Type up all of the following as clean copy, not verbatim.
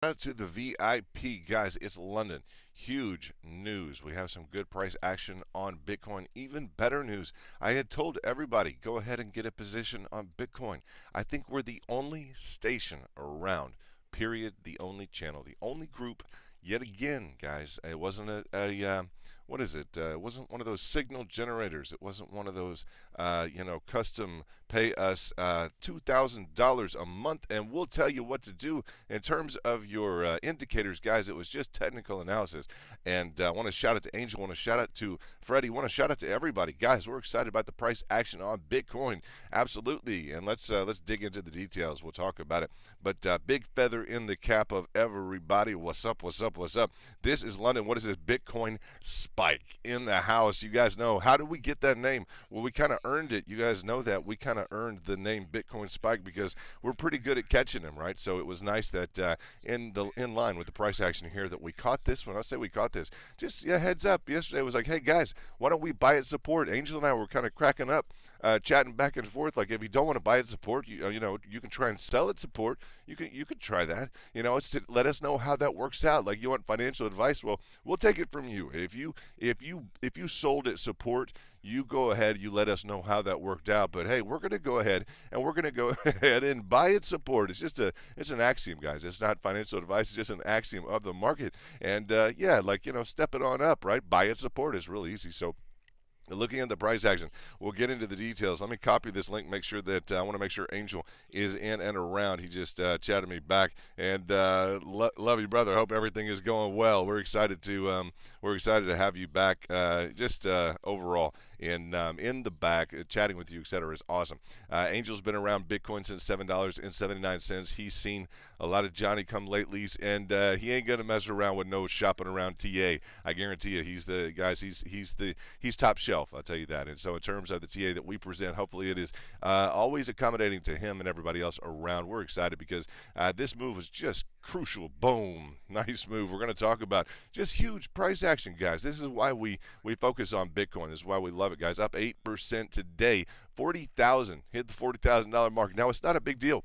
Out to the VIP guys. It's London. Huge news. We have some good price action on Bitcoin. Even better news. I had told everybody go ahead and get a position on Bitcoin. I think we're the only station around. Period. The only channel. The only group. Yet again, guys. It wasn't a what is it? It wasn't one of those signal generators. It wasn't one of those custom pay us $2,000 a month and we'll tell you what to do in terms of your indicators, guys. It was just technical analysis. And I want to shout out to Angel. I want to shout out to Freddie. I want to shout out to everybody, guys. We're excited about the price action on Bitcoin. Absolutely. And let's dig into the details. We'll talk about it. But big feather in the cap of everybody. What's up? What's up? What's up? This is London. What is this? Bitcoin Spike in the house. You guys know, how did we get that name? Well, we kind of earned it. You guys know that we kind of earned the name Bitcoin Spike because we're pretty good at catching them, right? So it was nice that in line with the price action here that we caught this one. I'll say we caught this. Just heads up. Yesterday was like, hey guys, why don't we buy at support? Angel and I were kind of cracking up, chatting back and forth. Like, if you don't want to buy at support, you can try and sell at support. You could try that. It's to let us know how that works out. Like, you want financial advice? Well, we'll take it from you. If you sold at support, you go ahead, you let us know how that worked out. But hey, we're going to go ahead and we're going to go ahead and buy at support. It's an axiom, guys. It's not financial advice. It's just an axiom of the market. And step it on up, right? Buy at support is really easy. So, looking at the price action, we'll get into the details. Let me copy this link, make sure that I want to make sure Angel is in and around. He just chatted me back, and love you, brother. Hope everything is going well. We're excited to have you back. Overall in the back, chatting with you, etc. is awesome. Angel's been around Bitcoin since $7.79. He's seen a lot of Johnny come latelys, and he ain't gonna mess around with no shopping around TA. I guarantee you, he's the guys. He's top shelf. I'll tell you that. And so in terms of the TA that we present, hopefully it is always accommodating to him and everybody else around. We're excited because this move was just crucial. Boom. Nice move. We're going to talk about just huge price action, guys. This is why we focus on Bitcoin. This is why we love it, guys. Up 8% today. 40,000. Hit the $40,000 mark. Now, it's not a big deal.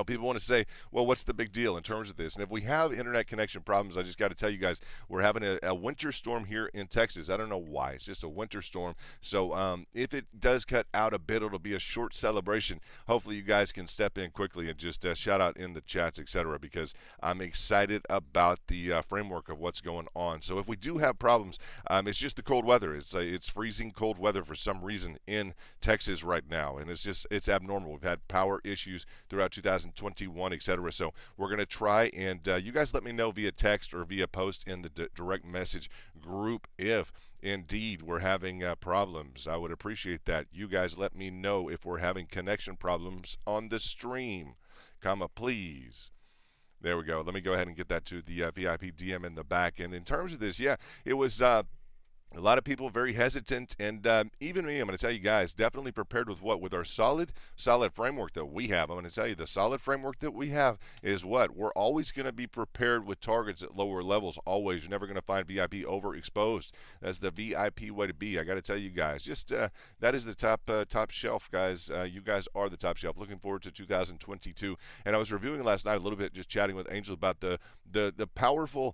People want to say, well, what's the big deal in terms of this? And if we have internet connection problems, I just got to tell you guys, we're having a winter storm here in Texas. I don't know why. It's just a winter storm. So if it does cut out a bit, it'll be a short celebration. Hopefully you guys can step in quickly and just shout out in the chats, etc., because I'm excited about the framework of what's going on. So if we do have problems, it's just the cold weather. It's freezing cold weather for some reason in Texas right now, and it's abnormal. We've had power issues throughout 2021, etc. So we're going to try, and you guys let me know via text or via post in the direct message group if indeed we're having problems. I would appreciate that. You guys let me know if we're having connection problems on the stream. Comma, please. There we go. Let me go ahead and get that to the VIP DM in the back. And in terms of this, yeah, it was a lot of people very hesitant, and even me, I'm going to tell you guys, definitely prepared with what? With our solid framework that we have. I'm going to tell you the solid framework that we have is what? We're always going to be prepared with targets at lower levels, always. You're never going to find VIP overexposed. That's the VIP way to be. I got to tell you guys, just that is the top shelf, guys. You guys are the top shelf. Looking forward to 2022. And I was reviewing last night a little bit, just chatting with Angel about the powerful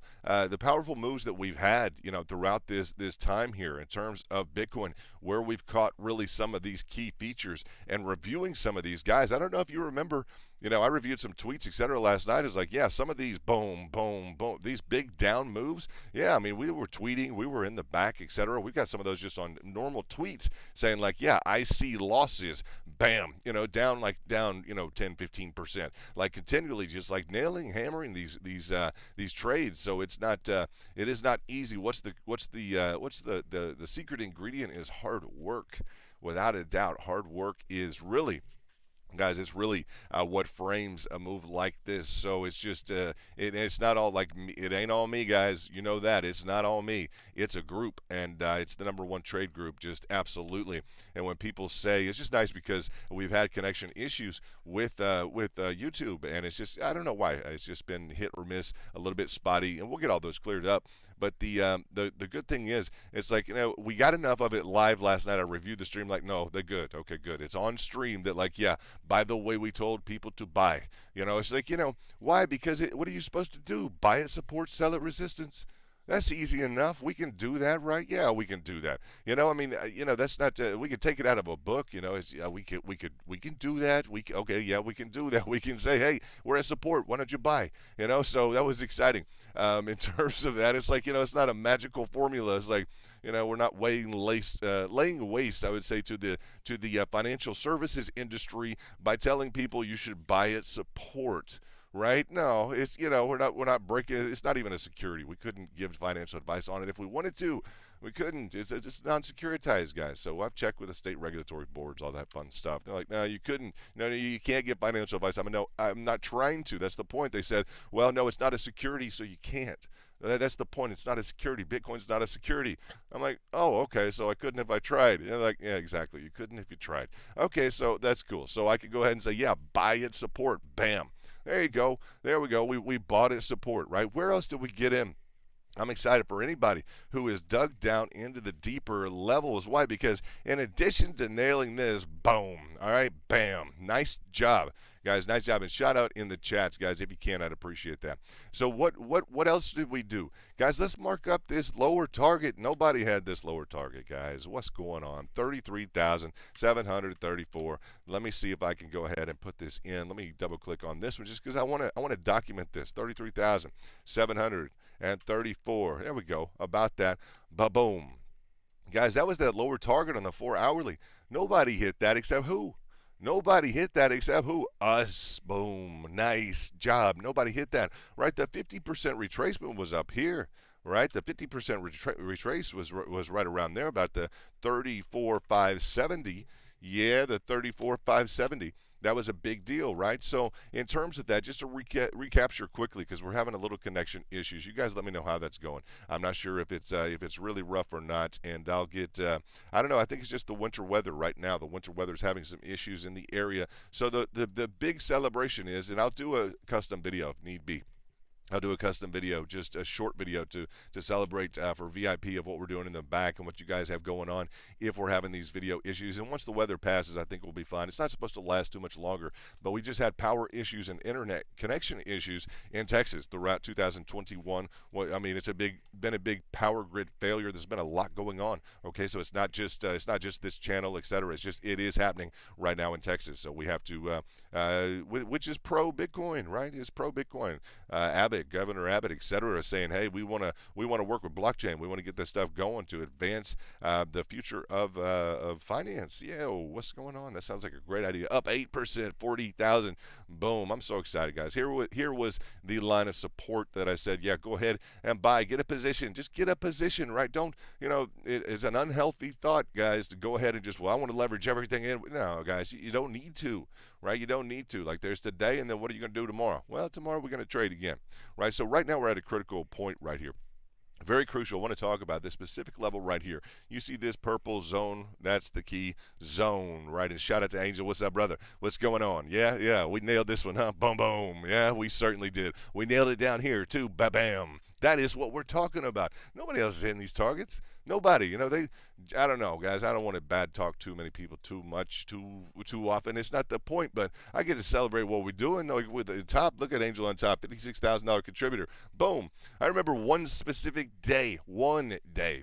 moves that we've had, throughout this time here in terms of Bitcoin, where we've caught really some of these key features and reviewing some of these guys. I don't know if you remember, I reviewed some tweets, etc. last night. It's like, yeah, some of these boom, boom, boom, these big down moves. Yeah, I mean, we were tweeting, we were in the back, etc. We've got some of those just on normal tweets saying like, yeah, I see losses, bam, down 10, 15%, like continually just like hammering these trades. So it is not easy. What's the secret ingredient is hard work. Without a doubt, hard work is really, guys, it's really what frames a move like this. So it's just it's not all like me. It ain't all me, guys. You know that. It's not all me. It's a group, and it's the #1 trade group, just absolutely. And when people say, it's just nice because we've had connection issues with YouTube, and it's just, I don't know why. It's just been hit or miss, a little bit spotty, and we'll get all those cleared up. But the good thing is, it's like, we got enough of it live last night. I reviewed the stream, like, no, they're good. Okay, good. It's on stream that, like, yeah, by the way, we told people to buy. It's like, why? Because what are you supposed to do? Buy it, support, sell it, resistance. That's easy enough. We can do that, right? Yeah, we can do that. I mean, that's not. We could take it out of a book. We can do that. Okay, yeah, we can do that. We can say, hey, we're at support. Why don't you buy? So that was exciting. In terms of that, it's like, it's not a magical formula. It's like, we're not laying waste, I would say, to the financial services industry by telling people you should buy it, support. Right? No, it's we're not breaking it. It's not even a security. We couldn't give financial advice on it if we wanted to. We couldn't. It's non-securitized, guys. So I've checked with the state regulatory boards, all that fun stuff. They're like, no, you couldn't. No, you can't get financial advice. No, I'm not trying to. That's the point. They said, well, no, it's not a security, so you can't. That's the point. It's not a security. Bitcoin's not a security. I'm like, oh, okay, so I couldn't if I tried. And they're like, yeah, exactly. You couldn't if you tried. Okay, so that's cool. So I could go ahead and say, yeah, buy it, support. Bam. There you go. There we go. We bought it, support, right? Where else did we get in? I'm excited for anybody who is dug down into the deeper levels. Why? Because in addition to nailing this, boom, all right, bam, nice job, guys, nice job. And shout out in the chats, guys, if you can, I'd appreciate that. So what else did we do? Guys, let's mark up this lower target. Nobody had this lower target, guys. What's going on? 33,734. Let me see if I can go ahead and put this in. Let me double click on this one just because I want to document this. 33,734. There we go. About that. Ba-boom. Guys, that was that lower target on the 4-hourly. Nobody hit that except who? Nobody hit that except who? Us. Boom. Nice job. Nobody hit that. Right? The 50% retracement was up here. Right? The 50% retrace was right around there, about the 34,570. Yeah, the 34,570. That was a big deal, right? So in terms of that, just to recapture quickly, because we're having a little connection issues. You guys let me know how that's going. I'm not sure if it's really rough or not, and I'll get I don't know. I think it's just the winter weather right now. The winter weather is having some issues in the area. So the big celebration is, and I'll do a custom video if need be. I'll do a custom video, just a short video to celebrate for VIP of what we're doing in the back and what you guys have going on if we're having these video issues. And once the weather passes, I think we'll be fine. It's not supposed to last too much longer, but we just had power issues and internet connection issues in Texas throughout 2021. Well, I mean, it's been a big power grid failure. There's been a lot going on. Okay, so it's not just this channel, etc. It is happening right now in Texas. So we have to, which is pro Bitcoin, right? It's pro Bitcoin. Governor Abbott, etc., are saying, hey, we want to work with blockchain. We want to get this stuff going to advance the future of finance. Yeah, what's going on? That sounds like a great idea. Up 8%, 40,000. Boom. I'm so excited, guys. Here was the line of support that I said, yeah, go ahead and buy. Get a position. Just get a position, right? Don't, it's an unhealthy thought, guys, to go ahead and just, I want to leverage everything in. No, guys, you don't need to, right? You don't need to. Like, there's today, and then what are you going to do tomorrow? Well, tomorrow we're going to trade again, right? So right now we're at a critical point right here. Very crucial. I want to talk about this specific level right here. You see this purple zone? That's the key zone, right? And shout out to Angel. What's up, brother? What's going on? Yeah. We nailed this one, huh? Boom, boom. Yeah, we certainly did. We nailed it down here, too. Ba-bam. That is what we're talking about. Nobody else is hitting these targets. Nobody. I don't know, guys. I don't want to bad talk too many people too much, too often. It's not the point, but I get to celebrate what we're doing. With the top, look at Angel on top, $56,000 contributor. Boom. I remember one specific day,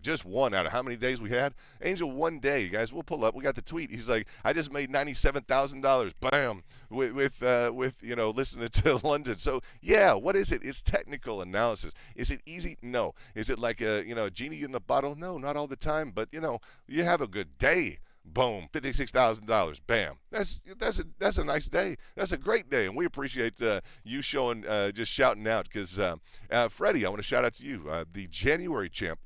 just one out of how many days we had? Angel, one day, guys. We'll pull up. We got the tweet. He's like, I just made $97,000. Bam. With listening to London. So yeah, what is it? It's technical analysis. Is it easy? No. Is it like a genie in the bottle? No, not all the time. But you have a good day. Boom, $56,000. Bam. That's a nice day. That's a great day, and we appreciate you showing, just shouting out. Because Freddie, I want to shout out to you, the January champ.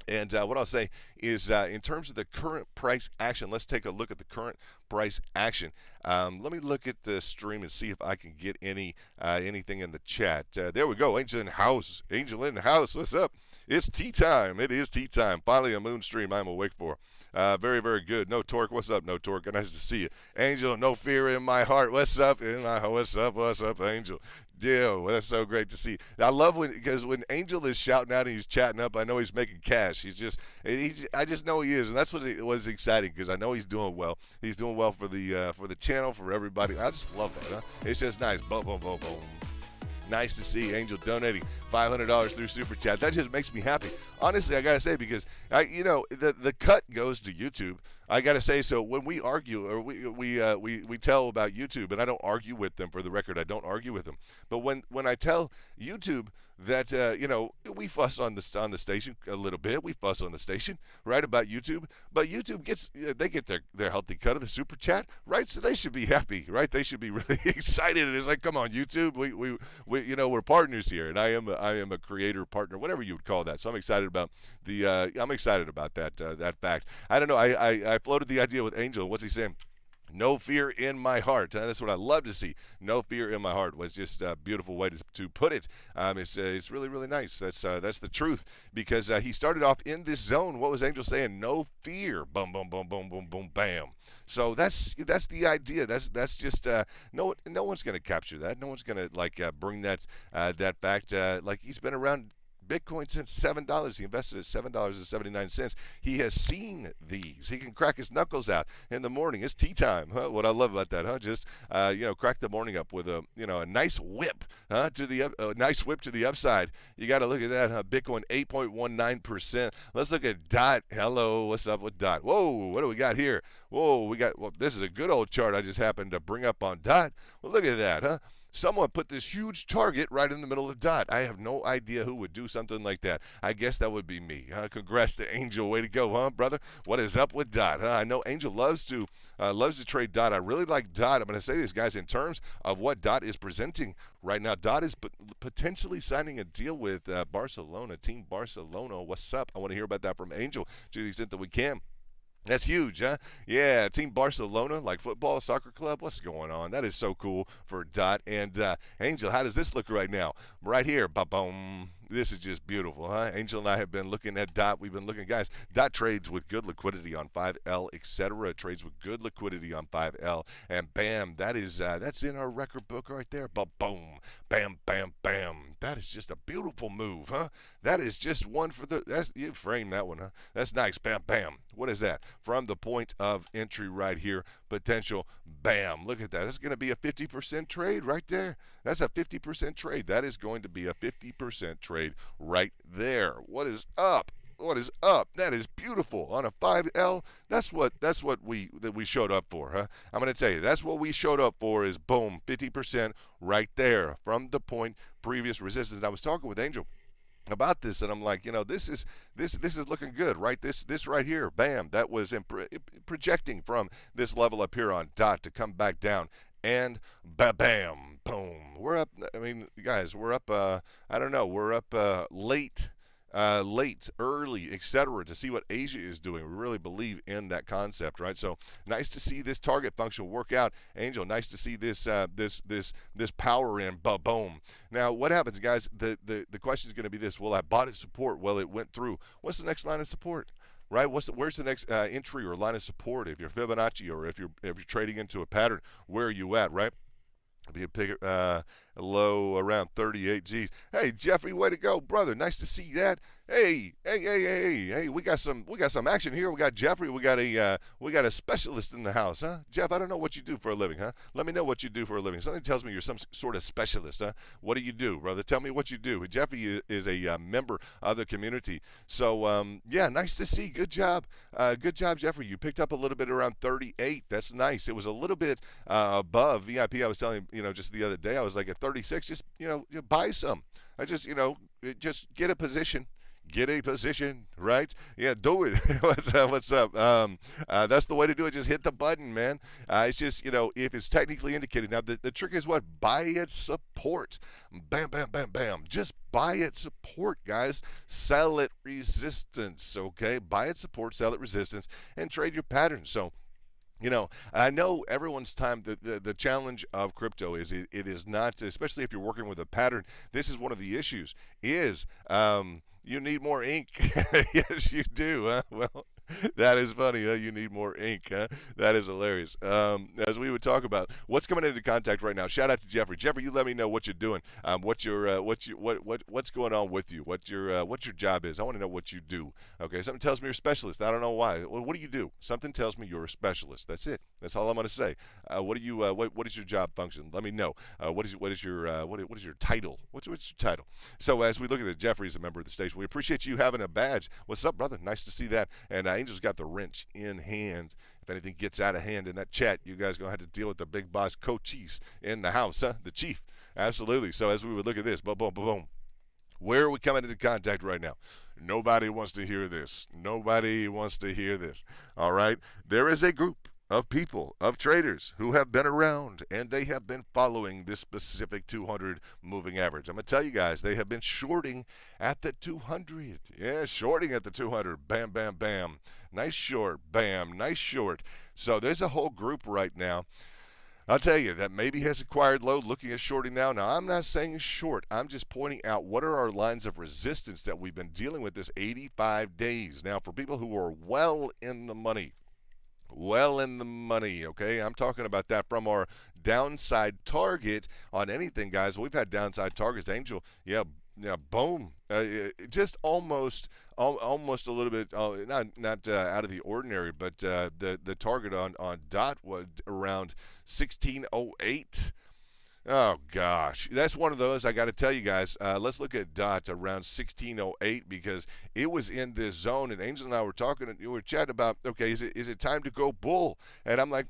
And what I'll say is, in terms of the current price action, let's take a look at the current price action. Let me look at the stream and see if I can get anything in the chat. There we go. Angel in the house. Angel in the house. What's up? It's tea time. It is tea time. Finally, a moon stream I'm awake for. Very, very good. No Torque. What's up, No Torque? Nice to see you. Angel, no fear in my heart. What's up? What's up, Angel? Yeah, well, that's so great to see. I love when because when Angel is shouting out and he's chatting up, I know he's making cash. I just know he is, and that's what is exciting because I know he's doing well. He's doing well for the channel for everybody. I just love that. Huh? It's just nice. Boom, boom, boom, boom. Nice to see Angel donating $500 through Super Chat. That just makes me happy. Honestly, I gotta say because the cut goes to YouTube. I gotta say, so when we argue or we tell about YouTube, and I don't argue with them. For the record, I don't argue with them. But when I tell YouTube that we fuss on the station a little bit, we fuss on the station right about YouTube, but YouTube they get their healthy cut of the Super Chat, right? So they should be happy, right? They should be really excited. And it's like, come on, YouTube, we we're partners here, and I am a creator partner, whatever you would call that. So I'm excited about that fact. I don't know. I floated the idea with Angel. What's he saying? No fear in my heart. That's what I love to see. No fear in my heart was just a beautiful way to put it. It's really, really nice. That's the truth because he started off in this zone. What was Angel saying? No fear. Boom, boom, boom, boom, boom, boom, bam. So that's the idea. That's just no one's going to capture that. No one's going to bring that fact. He's been around Bitcoin since $7. He invested at $7.79. He has seen these. He can crack his knuckles out in the morning. It's tea time. Huh? What I love about that, huh? Just crack the morning up with a nice whip, a nice whip to the upside. You got to look at that, huh? Bitcoin 8.19%. Let's look at DOT. Hello, what's up with DOT? Whoa, what do we got here? Whoa, this is a good old chart I just happened to bring up on DOT. Well, look at that, huh? Someone put this huge target right in the middle of DOT. I have no idea who would do something like that. I guess that would be me. Congrats to Angel. Way to go, huh, brother? What is up with DOT? Huh? I know Angel loves to trade DOT. I really like DOT. I'm going to say this, guys, in terms of what DOT is presenting right now. DOT is potentially signing a deal with Barcelona, Team Barcelona. What's up? I want to hear about that from Angel to the extent that we can. That's huge, huh? Yeah, Team Barcelona, like football, soccer club. What's going on? That is so cool for DOT. And Angel, how does this look right now? Right here, ba-boom. This is just beautiful, huh? Angel and I have been looking at DOT. We've been looking, guys. DOT trades with good liquidity on 5L, etc. Trades with good liquidity on 5L, and bam, that's in our record book right there. Ba-boom, bam, bam, bam. That is just a beautiful move, huh? That is just one for you frame that one, huh? That's nice. Bam, bam. What is that? From the point of entry right here, potential. Bam. Look at that. That's going to be a 50% trade right there. That's a 50% trade. That is going to be a 50% trade right there. What is up? What is up? That is beautiful on a 5L. That's what we showed up for, huh? I'm going to tell you, that's what we showed up for is boom, 50% right there from the point previous resistance. And I was talking with Angel about this, and I'm like, this is looking good, right? This right here, bam, that was projecting from this level up here on DOT to come back down, and bam, boom, we're up. I mean, guys, we're up. I don't know, we're up late, early, etc. to see what Asia is doing. We really believe in that concept, right? So nice to see this target function work out. Angel, nice to see this power in. Boom. Now, what happens, guys? The question is going to be this: will I bought it support? Well, it went through. What's the next line of support? Right? Where's the next entry or line of support? If you're Fibonacci or if you're trading into a pattern, where are you at? Right? Be a low around 38 G's. Hey, Jeffrey, way to go, brother. Nice to see that. Hey, we got some action here. We got Jeffrey. We got a specialist in the house, huh? Jeff, I don't know what you do for a living, huh? Let me know what you do for a living. Something tells me you're some sort of specialist, huh? What do you do, brother? Tell me what you do. Jeffrey is a member of the community. So, yeah, nice to see. Good job. Good job, Jeffrey. You picked up a little bit around 38. That's nice. It was a little bit above VIP. I was telling just the other day, I was like at 36. Just, you buy some. I just, just get a position. Get a position, right? Yeah, do it. What's up? That's the way to do it. Just hit the button, man. It's just, if it's technically indicated. Now, the trick is what? Buy it support. Bam, bam, bam, bam. Just buy it support, guys. Sell it resistance, okay? Buy it support, sell it resistance, and trade your patterns. So, I know everyone's time, the challenge of crypto is it is not, especially if you're working with a pattern, this is one of the issues, is you need more ink. Yes, you do. Huh? Well, That is funny. Huh? You need more ink. Huh? That is hilarious. As we would talk about what's coming into contact right now. Shout out to Jeffrey. Jeffrey, you let me know what you're doing. What's going on with you? What your job is. I want to know what you do. Okay, something tells me you're a specialist. I don't know why. Well, what do you do? Something tells me you're a specialist. That's it. That's all I'm going to say. What do you? What is your job function? Let me know. What is your title? What's your title? So as we look at it, Jeffrey's a member of the station. We appreciate you having a badge. What's up, brother? Nice to see that. And Angel's got the wrench in hand. If anything gets out of hand in that chat, you guys are going to have to deal with the big boss, Cochise, in the house, huh? The chief. Absolutely. So as we would look at this, boom, boom, boom, boom. Where are we coming into contact right now? Nobody wants to hear this. Nobody wants to hear this. All right? There is a group of people, of traders who have been around and they have been following this specific 200 moving average. I'm going to tell you guys, they have been shorting at the 200. Yeah, shorting at the 200. Bam, bam, bam. Nice short. Bam. Nice short. So there's a whole group right now. I'll tell you that maybe has acquired low looking at shorting now. Now, I'm not saying short. I'm just pointing out what are our lines of resistance that we've been dealing with this 85 days. Now, for people who are well in the money, okay? I'm talking about that from our downside target on anything, guys. We've had downside targets. Angel, yeah, boom. Just almost a little bit, not out of the ordinary, but the target on dot was around 1608. Oh gosh, that's one of those. I got to tell you guys. Let's look at dot around 1608 because it was in this zone, and Angel and I were talking. We were chatting about, okay, is it time to go bull? And I'm like,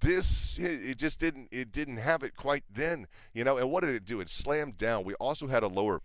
it just didn't have it quite then, And what did it do? It slammed down. We also had a lower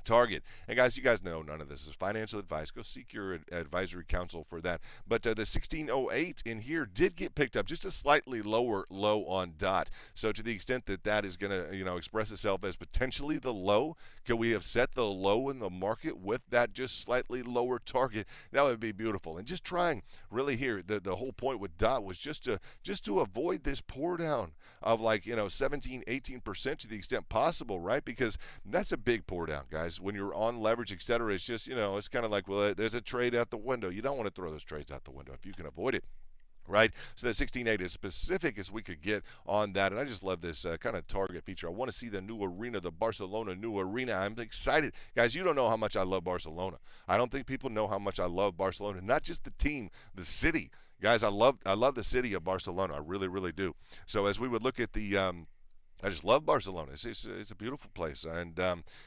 target. And guys, you guys know none of this is financial advice. Go seek your advisory counsel for that. But the 1608 in here did get picked up, just a slightly lower low on dot. So to the extent that that is going to express itself as potentially the low, could we have set the low in the market with that just slightly lower target? That would be beautiful. And just trying really here, the whole point with dot was just to avoid this pour down of 17-18% to the extent possible, right? Because that's a big pour down, guys. When you're on leverage, etc., it's just, it's kind of like, well, there's a trade out the window. You don't want to throw those trades out the window if you can avoid it. Right? So that 16.8 is specific as we could get on that. And I just love this kind of target feature. I want to see the new arena, the Barcelona new arena. I'm excited. Guys, you don't know how much I love Barcelona. I don't think people know how much I love Barcelona. Not just the team, the city. Guys, I love the city of Barcelona. I really, really do. So as we would look at the I just love Barcelona. It's a beautiful place. And,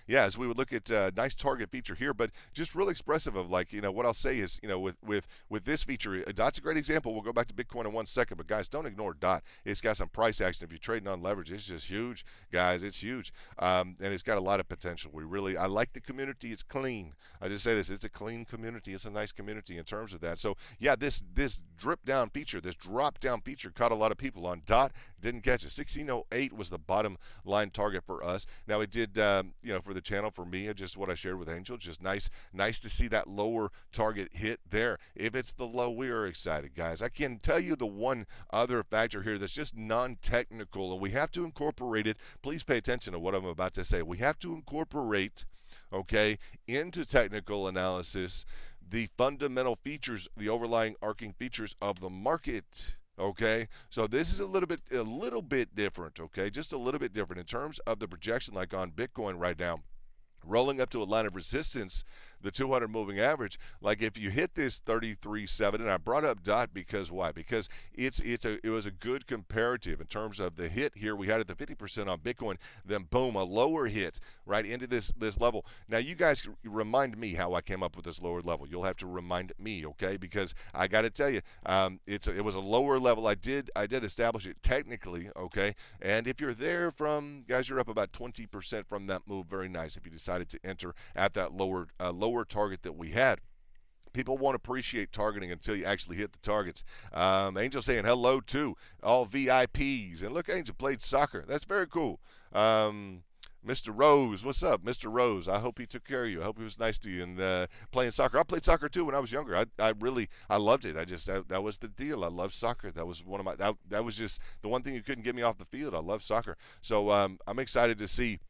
as we would look at nice target feature here, but just real expressive of what I'll say is, with this feature, DOT's a great example. We'll go back to Bitcoin in 1 second, but guys, don't ignore DOT. It's got some price action. If you're trading on leverage, it's just huge, guys. It's huge. And it's got a lot of potential. I like the community. It's clean. I just say this. It's a clean community. It's a nice community in terms of that. So, yeah, this drop down feature caught a lot of people on DOT. Didn't catch it. 1608 was the bottom line target for us. Now it did, for the channel, for me, just what I shared with Angel, just nice to see that lower target hit there. If it's the low, we are excited, guys. I can tell you the one other factor here that's just non-technical, and we have to incorporate it. Please pay attention to what I'm about to say. We have to incorporate, into technical analysis, the fundamental features, the overlying arcing features of the market. Okay, so this is a little bit different. Okay, just a little bit different in terms of the projection, like on Bitcoin right now. Rolling up to a line of resistance, the 200 moving average, like if you hit this 33.7, and I brought up DOT because why? Because it was a good comparative in terms of the hit here. We had it at the 50% on Bitcoin, then boom, a lower hit right into this level. Now you guys remind me how I came up with this lower level. You'll have to remind me, okay? Because I got to tell you, it was a lower level. I did establish it technically, okay? And if you're there guys, you're up about 20% from that move. Very nice. If you decided to enter at that lower target that we had. People won't appreciate targeting until you actually hit the targets. Angel saying hello to all VIPs. And look, Angel played soccer. That's very cool. Mr. Rose, what's up, Mr. Rose? I hope he took care of you. I hope he was nice to you and playing soccer. I played soccer too when I was younger. I loved it. That was the deal. I loved soccer. That was one of my that was just the one thing you couldn't get me off the field. I love soccer. So I'm excited to see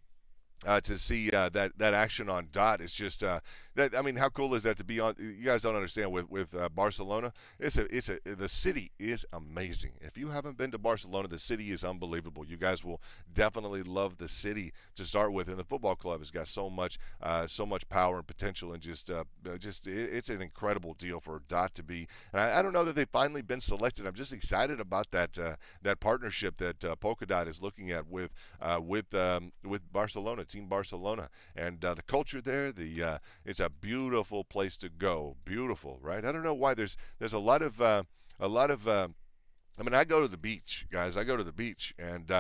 to see that action on dot is just that. I mean, how cool is that to be on? You guys don't understand with Barcelona. It's a the city is amazing. If you haven't been to Barcelona, the city is unbelievable. You guys will definitely love the city to start with, and the football club has got so much power and potential, and it's an incredible deal for dot to be. And I don't know that they've finally been selected. I'm just excited about that partnership that Polkadot is looking at with Barcelona. Team Barcelona, and the culture there. It's a beautiful place to go. Beautiful, right? I don't know why there's a lot of I mean, I go to the beach, guys. I go to the beach, and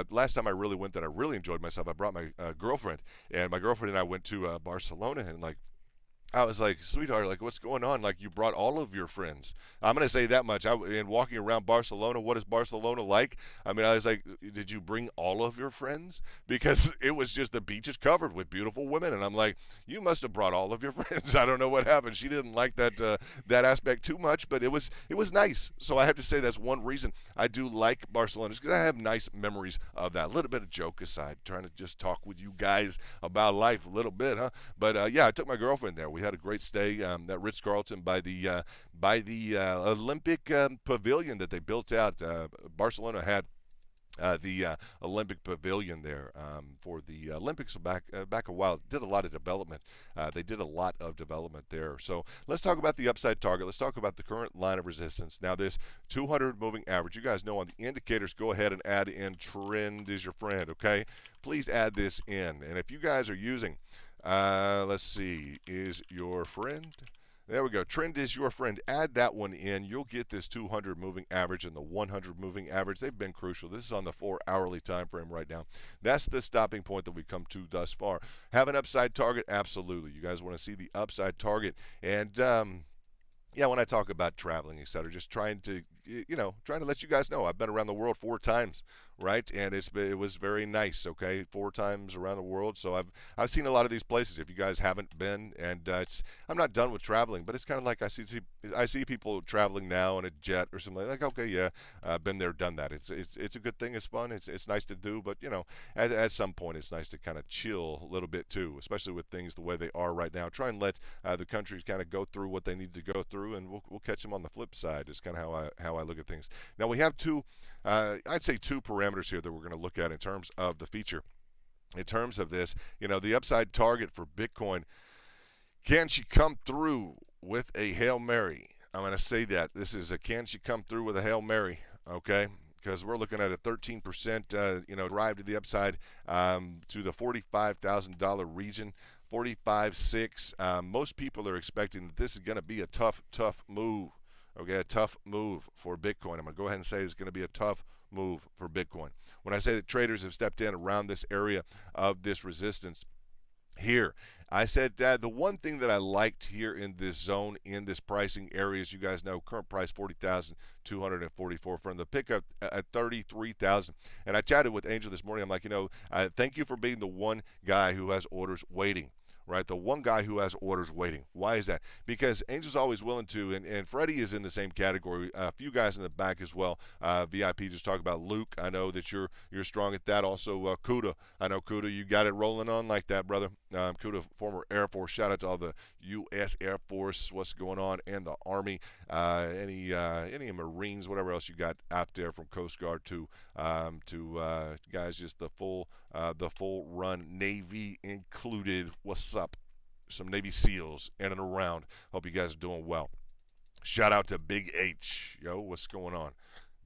last time I really went that I really enjoyed myself. I brought my girlfriend, and my girlfriend and I went to Barcelona, and like I was like, sweetheart, like, what's going on? Like, you brought all of your friends. I'm going to say that much. And walking around Barcelona, what is Barcelona like? I mean, I was like, did you bring all of your friends? Because it was just the beach is covered with beautiful women. And I'm like, you must have brought all of your friends. I don't know what happened. She didn't like that aspect too much, but it was nice. So I have to say that's one reason I do like Barcelona, because I have nice memories of that. A little bit of joke aside, trying to just talk with you guys about life a little bit, huh? But yeah, I took my girlfriend there. We had a great stay at Ritz Carlton by the Olympic pavilion that they built out. Barcelona had the Olympic Pavilion there for the Olympics back a while. Did a lot of development. They did a lot of development there. So let's talk about the upside target. Let's talk about the current line of resistance. Now this 200 moving average. You guys know on the indicators, go ahead and add in trend is your friend. Okay, please add this in. And if you guys are using let's see, is your friend. There we go. Trend is your friend. Add that one in. You'll get this 200 moving average and the 100 moving average. They've been crucial. This is on the 4-hourly time frame right now. That's the stopping point that we've come to thus far. Have an upside target? Absolutely. You guys want to see the upside target. And yeah, when I talk about traveling, etc., just trying to let you guys know I've been around the world 4 times, right? And it was very nice. Okay, 4 times around the world, so I've seen a lot of these places. If you guys haven't been, and I'm not done with traveling, but it's kind of like I see people traveling now in a jet or something like okay, yeah, been there, done that. It's a good thing. It's fun. It's nice to do, but at some point it's nice to kind of chill a little bit too, especially with things the way they are right now. Try and let the countries kind of go through what they need to go through, and we'll catch them on the flip side. Is kind of how I look at things. Now we have I'd say two parameters here that we're going to look at in terms of the feature. In terms of this, the upside target for Bitcoin, can she come through with a Hail Mary? I'm going to say that. This is a can she come through with a Hail Mary, okay? Because we're looking at a 13%, drive to the upside to the $45,000 region. 45.6. Most people are expecting that this is going to be a tough move. Okay, a tough move for Bitcoin. I'm going to go ahead and say it's going to be a tough move for Bitcoin. When I say that traders have stepped in around this area of this resistance here, I said the one thing that I liked here in this zone, in this pricing area, as you guys know, current price 40,244 from the pickup at 33,000. And I chatted with Angel this morning. I'm like, thank you for being the one guy who has orders waiting. Right, the one guy who has orders waiting. Why is that? Because Angel's always willing to, and Freddie is in the same category. A few guys in the back as well. VIP just talk about Luke. I know that you're strong at that. Also, Kuda. I know Kuda, you got it rolling on like that, brother. Kuda, former Air Force. Shout out to all the U.S. Air Force. What's going on, and the Army. Any Marines, whatever else you got out there from Coast Guard to guys, just the full run Navy included. What's up? Some Navy SEALs in and around. Hope you guys are doing well. Shout out to Big H. Yo, what's going on?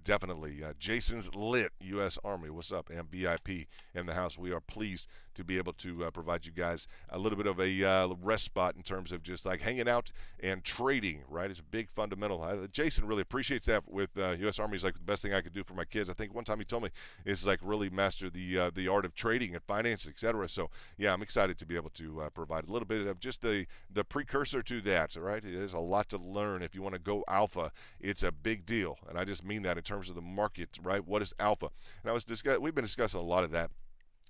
Definitely. Jason's lit. U.S. Army. What's up? And VIP in the house. We are pleased to be able to provide you guys a little bit of a rest spot in terms of just like hanging out and trading, right? It's a big fundamental. Jason really appreciates that with U.S. Army. Is like the best thing I could do for my kids. I think one time he told me it's like really master the art of trading and finance, etc. So yeah, I'm excited to be able to provide a little bit of just the precursor to that, right? There's a lot to learn. If you want to go alpha, it's a big deal. And I just mean that in terms of the market, right? What is alpha? And we've been discussing a lot of that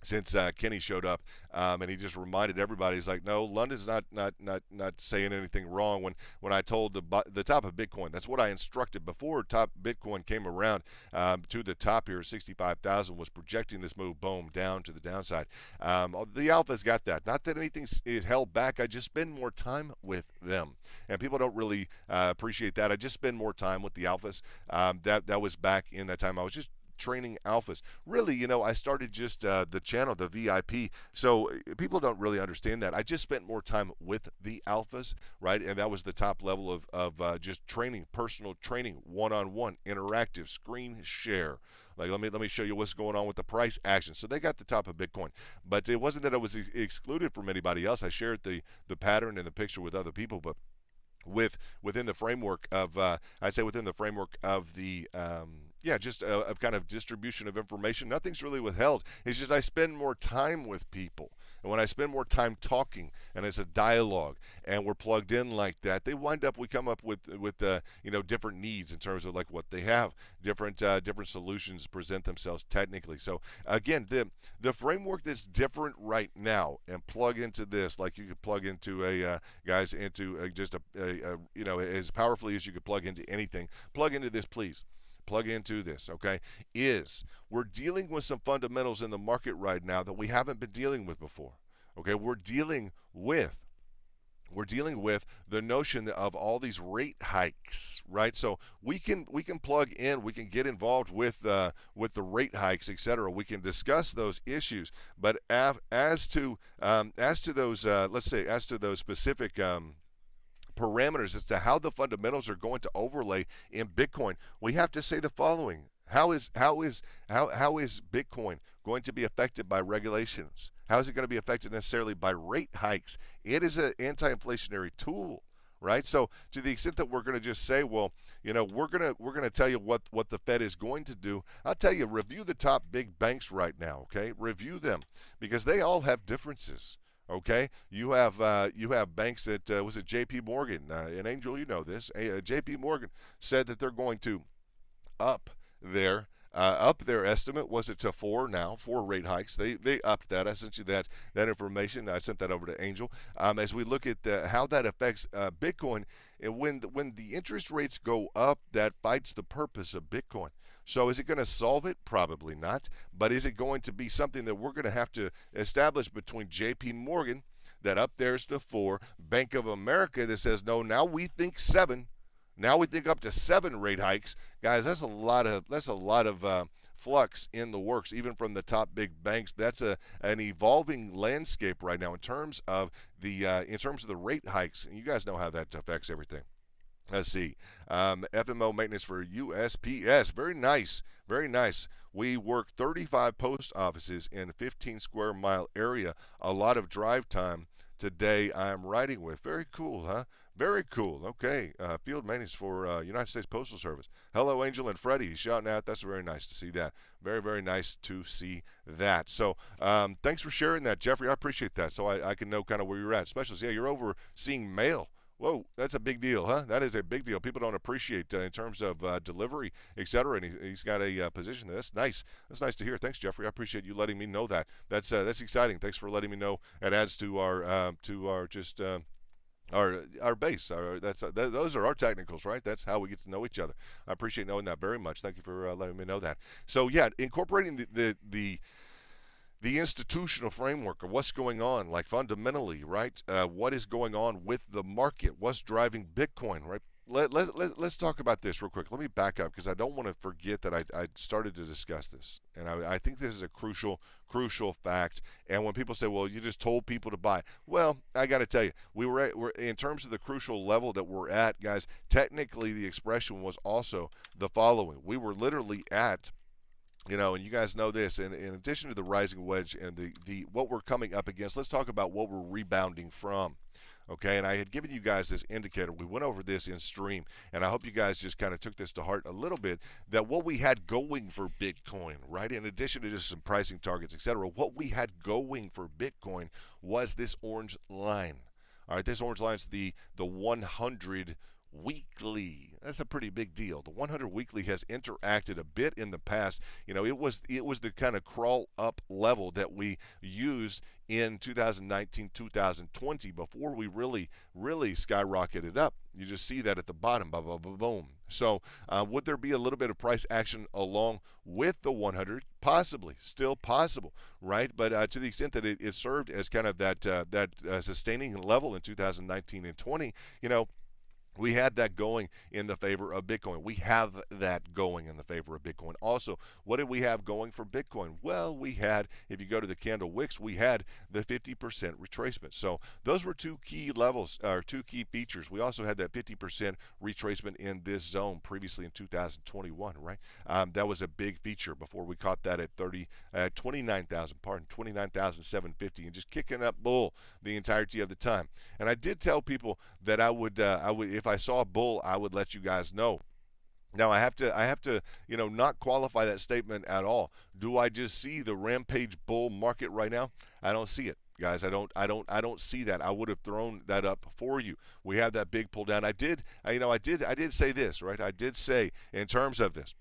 since Kenny showed up, and he just reminded everybody. He's like, no, London's not saying anything wrong. When I told the top of Bitcoin, that's what I instructed before top Bitcoin came around to the top here. 65,000 was projecting this move, boom, down to the downside. The alpha's got that. Not that anything is held back. I just spend more time with them, and people don't really appreciate that. I just spend more time with the alphas. That was back in that time. I was just training alphas. Really, I started just the channel, the VIP. So people don't really understand that. I just spent more time with the alphas, right? And that was the top level of just training, personal training, one-on-one, interactive, screen share. Like let me show you what's going on with the price action. So they got the top of Bitcoin, but it wasn't that I was excluded from anybody else. I shared the pattern and the picture with other people, but within the framework of I'd say within the framework of the just of kind of distribution of information, nothing's really withheld. It's just I spend more time with people, and when I spend more time talking and it's a dialogue and we're plugged in like that, we come up with different needs in terms of like what they have, different solutions present themselves technically. So again, the framework that's different right now, and plug into this like you could plug into just as powerfully as you could plug into anything. Plug into this, please. Plug into this, okay? We're dealing with some fundamentals in the market right now that we haven't been dealing with before. Okay, we're dealing with the notion of all these rate hikes, right? So we can plug in, we can get involved with the rate hikes, etc. We can discuss those issues, but as to those specific parameters as to how the fundamentals are going to overlay in Bitcoin, we have to say the following: How is Bitcoin going to be affected by regulations? How is it going to be affected necessarily by rate hikes? It is an anti-inflationary tool, right? So to the extent that we're going to just say, well, we're going to tell you what the Fed is going to do, I'll tell you, review the top big banks right now, okay? Review them, because they all have differences. Okay, you have banks that was it J.P. Morgan and Angel, you know this. J.P. Morgan said that they're going to up their estimate. Was it to 4 now? 4 rate hikes. They upped that. I sent you that information. I sent that over to Angel. As we look at how that affects Bitcoin, and when the interest rates go up, that fights the purpose of Bitcoin. So is it going to solve it? Probably not. But is it going to be something that we're going to have to establish between J.P. Morgan, that up there's to 4, Bank of America that says no, now we think 7, now we think up to 7 rate hikes, guys? That's a lot of flux in the works, even from the top big banks. That's an evolving landscape right now in terms of the rate hikes. And you guys know how that affects everything. Let's see. FMO maintenance for USPS. Very nice. Very nice. We work 35 post offices in a 15 square mile area. A lot of drive time today I'm riding with. Very cool, huh? Very cool. Okay. Field maintenance for United States Postal Service. Hello, Angel and Freddie. He's shouting out. That's very nice to see that. Very, very nice to see that. So thanks for sharing that, Jeffrey. I appreciate that. So I can know kind of where you're at. Especially, yeah, you're overseeing mail. Whoa, that's a big deal, huh? That is a big deal. People don't appreciate in terms of delivery, etc. And he's got a position. That's nice. That's nice to hear. Thanks, Jeffrey. I appreciate you letting me know that. That's exciting. Thanks for letting me know. It adds to our base. Those are our technicals, right? That's how we get to know each other. I appreciate knowing that very much. Thank you for letting me know that. So yeah, incorporating the institutional framework of what's going on, like fundamentally, right? What is going on with the market? What's driving Bitcoin, right? Let's talk about this real quick. Let me back up because I don't want to forget that I started to discuss this, and I think this is a crucial fact. And when people say, "Well, you just told people to buy," well, I got to tell you, we're in terms of the crucial level that we're at, guys. Technically, the expression was also the following: we were literally at, and you guys know this, in addition to the rising wedge and the what we're coming up against, let's talk about what we're rebounding from. Okay, and I had given you guys this indicator. We went over this in stream, and I hope you guys just kind of took this to heart a little bit, that what we had going for Bitcoin, right, in addition to just some pricing targets, etc., what we had going for Bitcoin was this orange line. All right, this orange line is the 100 weekly. That's a pretty big deal. The 100 weekly has interacted a bit in the past. It was the kind of crawl up level that we used in 2019, 2020 before we really skyrocketed up. You just see that at the bottom, boom, boom, boom, boom. So would there be a little bit of price action along with the 100? Possibly, still possible, right? But to the extent that it served as kind of that sustaining level in 2019 and 20, we had that going in the favor of Bitcoin. We have that going in the favor of Bitcoin. Also, what did we have going for Bitcoin? Well, we had, if you go to the candle wicks, we had the 50% retracement. So those were two key levels, or two key features. We also had that 50% retracement in this zone previously in 2021, right? That was a big feature before we caught that at 29,750, and just kicking up bull the entirety of the time. And I did tell people that I would if I saw a bull, I would let you guys know. Now I have to, not qualify that statement at all. Do I just see the rampage bull market right now? I don't see it, guys. I don't see that. I would have thrown that up for you. We have that big pull down. I did say this, right? I did say in terms of this.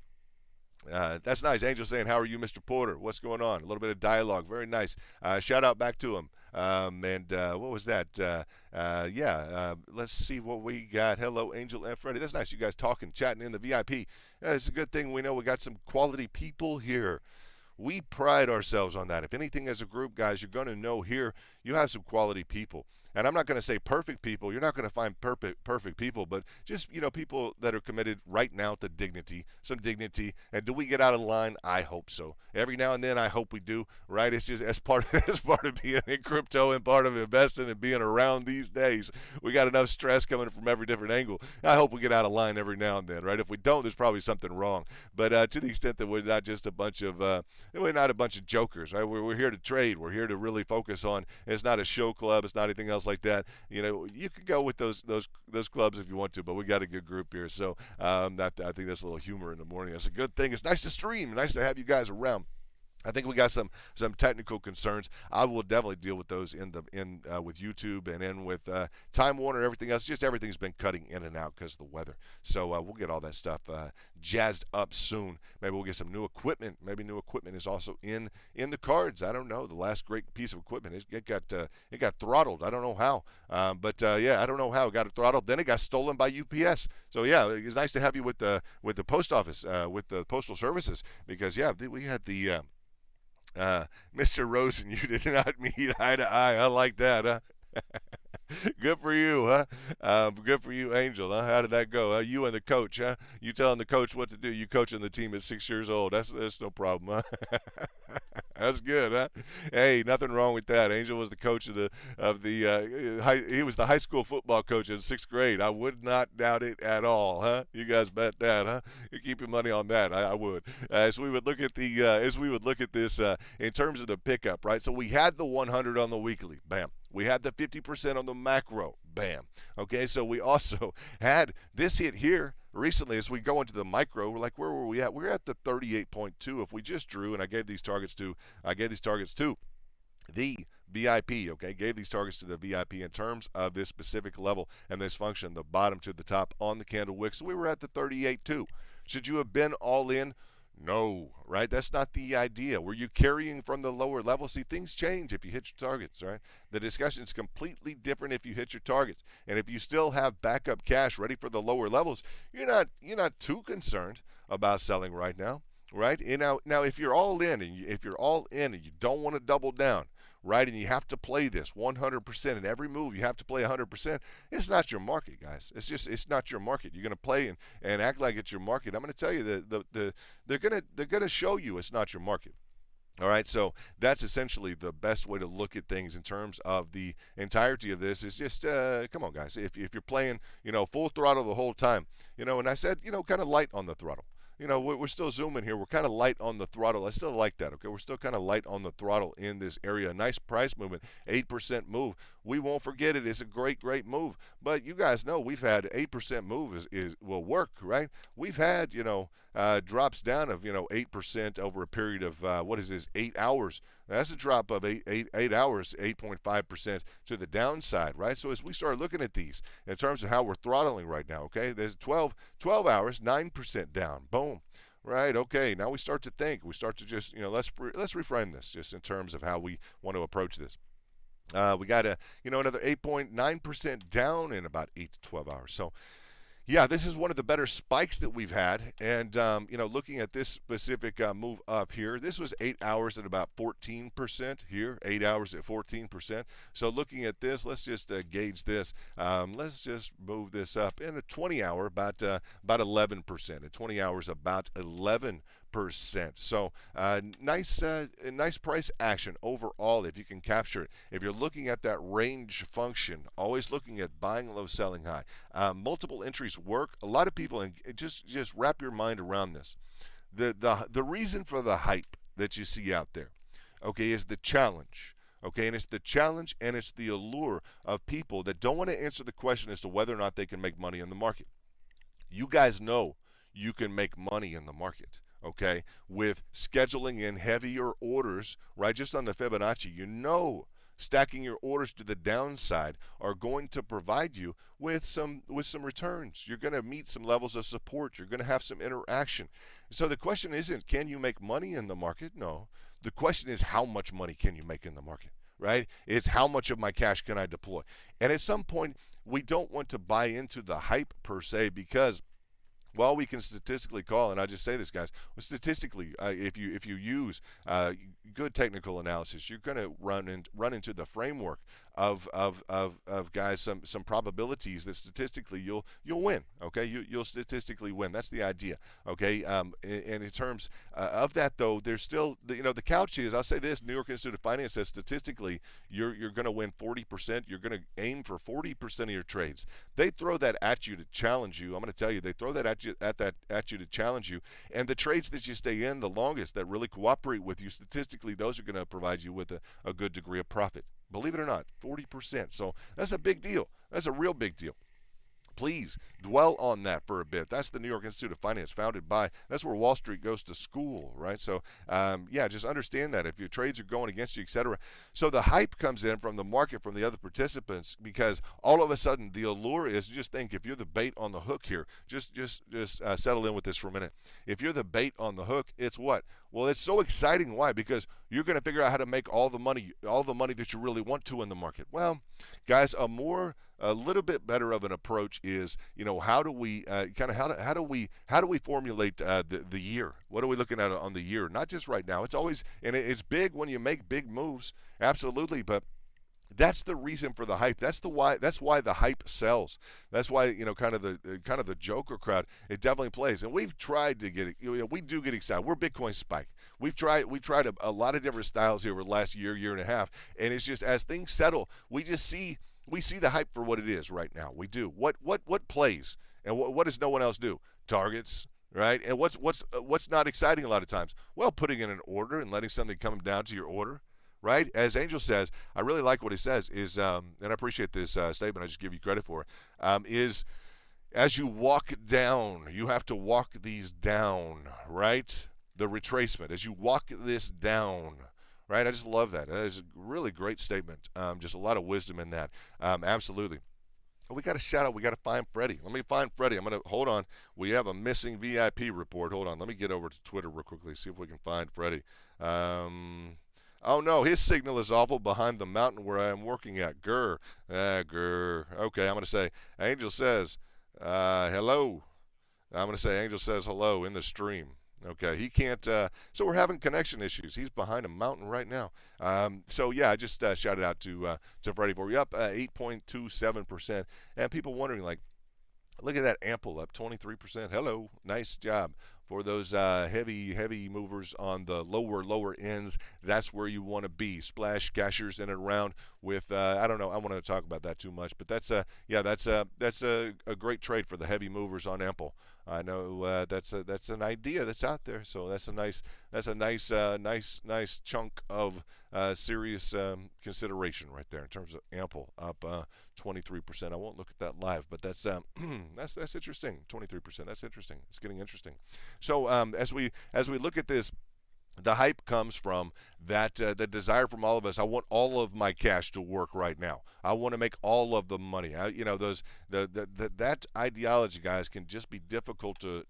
That's nice. Angel saying, "How are you, Mr. Porter? What's going on?" A little bit of dialogue. Very nice. Shout out back to him. And what was that? Let's see what we got. Hello, Angel and Freddie. That's nice. You guys talking, chatting in the VIP. It's a good thing we know we got some quality people here. We pride ourselves on that. If anything, as a group, guys, you're going to know here you have some quality people. And I'm not going to say perfect people. You're not going to find perfect people, but just, people that are committed right now to dignity, some dignity. And do we get out of line? I hope so. Every now and then, I hope we do, right? It's just as part of being in crypto and part of investing and being around these days. We got enough stress coming from every different angle. I hope we get out of line every now and then, right? If we don't, there's probably something wrong. But to the extent that we're not just a bunch of jokers, right? We're here to trade. We're here to really focus on. It's not a show club. It's not anything else like that. You can go with those clubs if you want to, but we got a good group here. So I think that's a little humor in the morning. That's a good thing. It's nice to stream. Nice to have you guys around. I think we got some technical concerns. I will definitely deal with those with YouTube and then with Time Warner and everything else. Just everything's been cutting in and out because of the weather. So we'll get all that stuff jazzed up soon. Maybe we'll get some new equipment. Maybe new equipment is also in the cards. I don't know. The last great piece of equipment, it got throttled. I don't know how. I don't know how it got throttled. Then it got stolen by UPS. So yeah, it's nice to have you with the post office, with the postal services, because we had the. Mr. Rosen, you did not meet eye to eye. I like that, huh? Good for you, huh? Good for you, Angel, huh? How did that go? You and the coach, huh? You telling the coach what to do. You coaching the team at 6 years old. That's no problem, huh? That's good, huh? Hey, nothing wrong with that. Angel was the coach he was the high school football coach in 6th grade. I would not doubt it at all, huh? You guys bet that, huh? You keep your money on that. I would. As we would look at this in terms of the pickup, right? So we had the 100 on the weekly, bam. We had the 50% on the macro, bam. Okay, so we also had this hit here recently. As we go into the micro, we're like, where were we at? We're at the 38.2. If we just drew, and I gave these targets to the VIP, okay, gave these targets to the VIP in terms of this specific level and this function, the bottom to the top on the candle wick. So we were at the 38.2. Should you have been all in? No, right? That's not the idea. Were you carrying from the lower level? See, things change if you hit your targets, right? The discussion is completely different if you hit your targets. And if you still have backup cash ready for the lower levels, you're not too concerned about selling right now, right? Now if you're all in and you don't want to double down, right, and you have to play this 100% in every move, you have to play 100%, it's not your market, guys. It's not your market. You're going to play and act like it's your market. I'm going to tell you that they're going to show you it's not your market. All right, so that's essentially the best way to look at things in terms of the entirety of this. Is just come on, guys. If you're playing, full throttle the whole time, and I said, kind of light on the throttle. We're still zooming here. We're kind of light on the throttle. I still like that, okay? We're still kind of light on the throttle in this area. Nice price movement, 8% move. We won't forget it. It's a great, great move. But you guys know we've had 8% move will work, right? We've had, drops down of, 8% over a period of, 8 hours, That's a drop of 8 hours, 8.5% to the downside, right? So as we start looking at these in terms of how we're throttling right now, okay, there's 12 hours, 9% down. Boom. Right. Okay. Now we start to think. We start to just, let's reframe this just in terms of how we want to approach this. We got another 8.9% down in about 8 to 12 hours. So yeah, this is one of the better spikes that we've had. And, looking at this specific move up here, this was 8 hours at about 14% here, 8 hours at 14%. So looking at this, let's just gauge this. Let's just move this up in a 20 hour, about 11%. In 20 hours, about 11%. So nice price action overall if you can capture it. If you're looking at that range function, always looking at buying low, selling high. Multiple entries work. A lot of people, and just wrap your mind around this. The reason for the hype that you see out there, okay, is the challenge. Okay, and it's the challenge and it's the allure of people that don't want to answer the question as to whether or not they can make money in the market. You guys know you can make money in the market. Okay, with scheduling in heavier orders, right? Just on the Fibonacci, stacking your orders to the downside are going to provide you with some returns. You're going to meet some levels of support. You're going to have some interaction. So the question isn't, can you make money in the market? No. The question is, how much money can you make in the market? Right? It's how much of my cash can I deploy? And at some point, we don't want to buy into the hype per se, because while we can statistically call, and I just say this, guys, statistically, if you use good technical analysis, you're going to run into the framework of guys some probabilities that statistically you'll win. Okay, you'll statistically win. That's the idea. Okay, and in terms of that, though, there's still the couch is. I'll say this: New York Institute of Finance says statistically you're going to win 40%. You're going to aim for 40% of your trades. They throw that at you to challenge you. I'm going to tell you, they throw that at you to challenge you. And the trades that you stay in the longest, that really cooperate with you statistically, those are going to provide you with a good degree of profit. Believe it or not, 40%. So that's a big deal. That's a real big deal. Please dwell on that for a bit. That's the New York Institute of Finance, that's where Wall Street goes to school, right? So, just understand that if your trades are going against you, etc. So the hype comes in from the market, from the other participants, because all of a sudden the allure is, just think, if you're the bait on the hook here, just settle in with this for a minute. If you're the bait on the hook, it's what? Well, it's so exciting. Why? Because you're going to figure out how to make all the money that you really want to in the market. Well, guys, a little bit better of an approach is, how do we how do we formulate the year? What are we looking at on the year? Not just right now. It's always, and it's big when you make big moves, absolutely, but that's the reason for the hype. That's why the hype sells. That's why kind of the Joker crowd, it definitely plays. And we've tried to get it. We do get excited. We're Bitcoin Spike. We've tried a lot of different styles here over the last year and a half. And it's just, as things settle, we see the hype for what it is right now. We do. What plays, and what does no one else do? Targets. Right? And what's not exciting a lot of times? Well, putting in an order and letting something come down to your order. Right? As Angel says, I really like what he says, is, and I appreciate this statement, I just give you credit for it, is as you walk down, you have to walk these down, right? The retracement, as you walk this down, right? I just love that. That is a really great statement. Just a lot of wisdom in that. Absolutely. We got a shout out. We got to find Freddie. Let me find Freddie. I'm going to hold on. We have a missing VIP report. Hold on. Let me get over to Twitter real quickly, see if we can find Freddie. Oh, no, his signal is awful behind the mountain where I am working at. Grr. Grr. Okay, I'm going to say, Angel says, hello. I'm going to say, Angel says hello in the stream. Okay, he can't, so we're having connection issues. He's behind a mountain right now. So, yeah, I just shouted out to Freddie for you, up 8.27%. And people wondering, like, look at that Ample up 23%. Hello, nice job. For those heavy movers on the lower ends, that's where you want to be. Splash cashers in and around with, I don't know, I want to talk about that too much, but that's a great trade for the heavy movers on Ample. I know that's an idea that's out there, so that's a nice chunk of serious consideration right there in terms of Ample up 23%. I won't look at that live, but that's interesting. 23%. That's interesting. It's getting interesting. So as we look at this The hype comes from that the desire from all of us. I want all of my cash to work right now. I want to make all of the money. Those that ideology, guys, can just be difficult to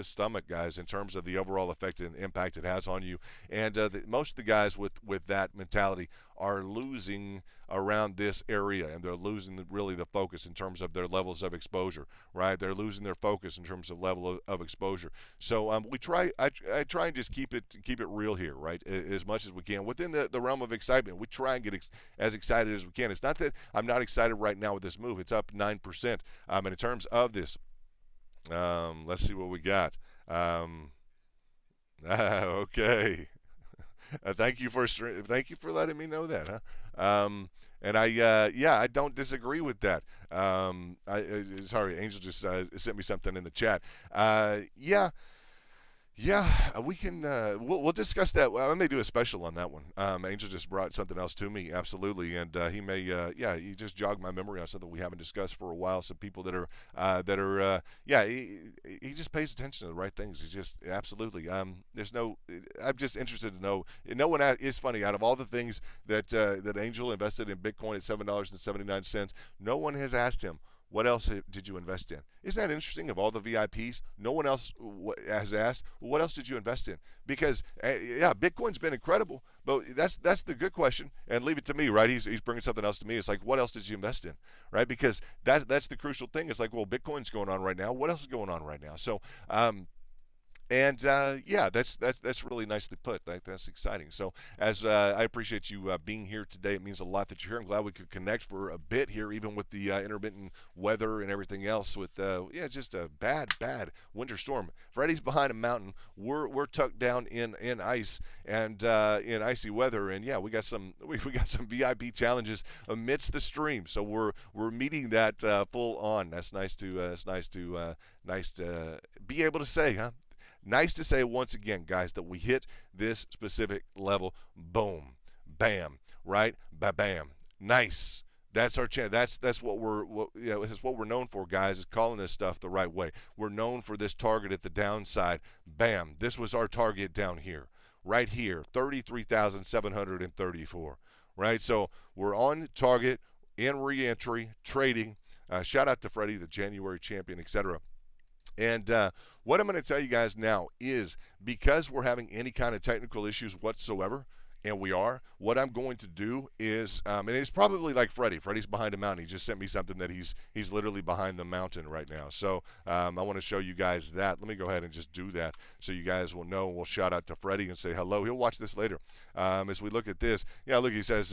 stomach, guys, in terms of the overall effect and impact it has on you. And most of the guys with that mentality are losing around this area, and they're losing really the focus in terms of their levels of exposure. Right? They're losing their focus in terms of level of exposure. So we try. I try and just keep it real here, right? As much as we can within the realm of excitement. We try and get as excited as we can. It's not that I'm not excited right now with this move. It's up 9%. And in terms of this, let's see what we got. Okay. Thank you for letting me know that, huh? And I don't disagree with that. Sorry, Angel just sent me something in the chat. Yeah, we can. We'll discuss that. Well, I may do a special on that one. Angel just brought something else to me, absolutely, and he may. Yeah, he just jogged my memory on something we haven't discussed for a while. Some people that are. Yeah, he just pays attention to the right things. He's just absolutely. There's no. I'm just interested to know. No one is funny. Out of all the things that Angel invested in Bitcoin at $7.79, no one has asked him, what else did you invest in? Isn't that interesting? Of all the VIPs, no one else has asked, well, what else did you invest in? Because yeah, Bitcoin's been incredible, but that's the good question. And leave it to me, right? He's bringing something else to me. It's like, what else did you invest in, right? Because that's the crucial thing. It's like, well, Bitcoin's going on right now. What else is going on right now? So and yeah, that's really nicely put. That's exciting. So as I appreciate you being here today. It means a lot that you're here. I'm glad we could connect for a bit here, even with the intermittent weather and everything else. With yeah, just a bad winter storm. Freddie's behind a mountain. We're tucked down in ice and in icy weather. And yeah, we got some VIP challenges amidst the stream. So we're meeting that full on. That's nice to be able to say, huh? Nice to say once again, guys, that we hit this specific level. Boom, bam, right? Ba bam. Nice. That's our chance. That's what that's what we're known for, guys. Is calling this stuff the right way. We're known for this target at the downside. Bam. This was our target down here, right here, 33,734. Right. So we're on target in reentry trading. Shout out to Freddie, the January champion, etc. And what I'm going to tell you guys now is, because we're having any kind of technical issues whatsoever, and we are, what I'm going to do is, and it's probably like Freddie. Freddie's behind a mountain. He just sent me something that he's literally behind the mountain right now. So I want to show you guys that. Let me go ahead and just do that so you guys will know. We'll shout out to Freddie and say hello. He'll watch this later. As we look at this, yeah, look, he says,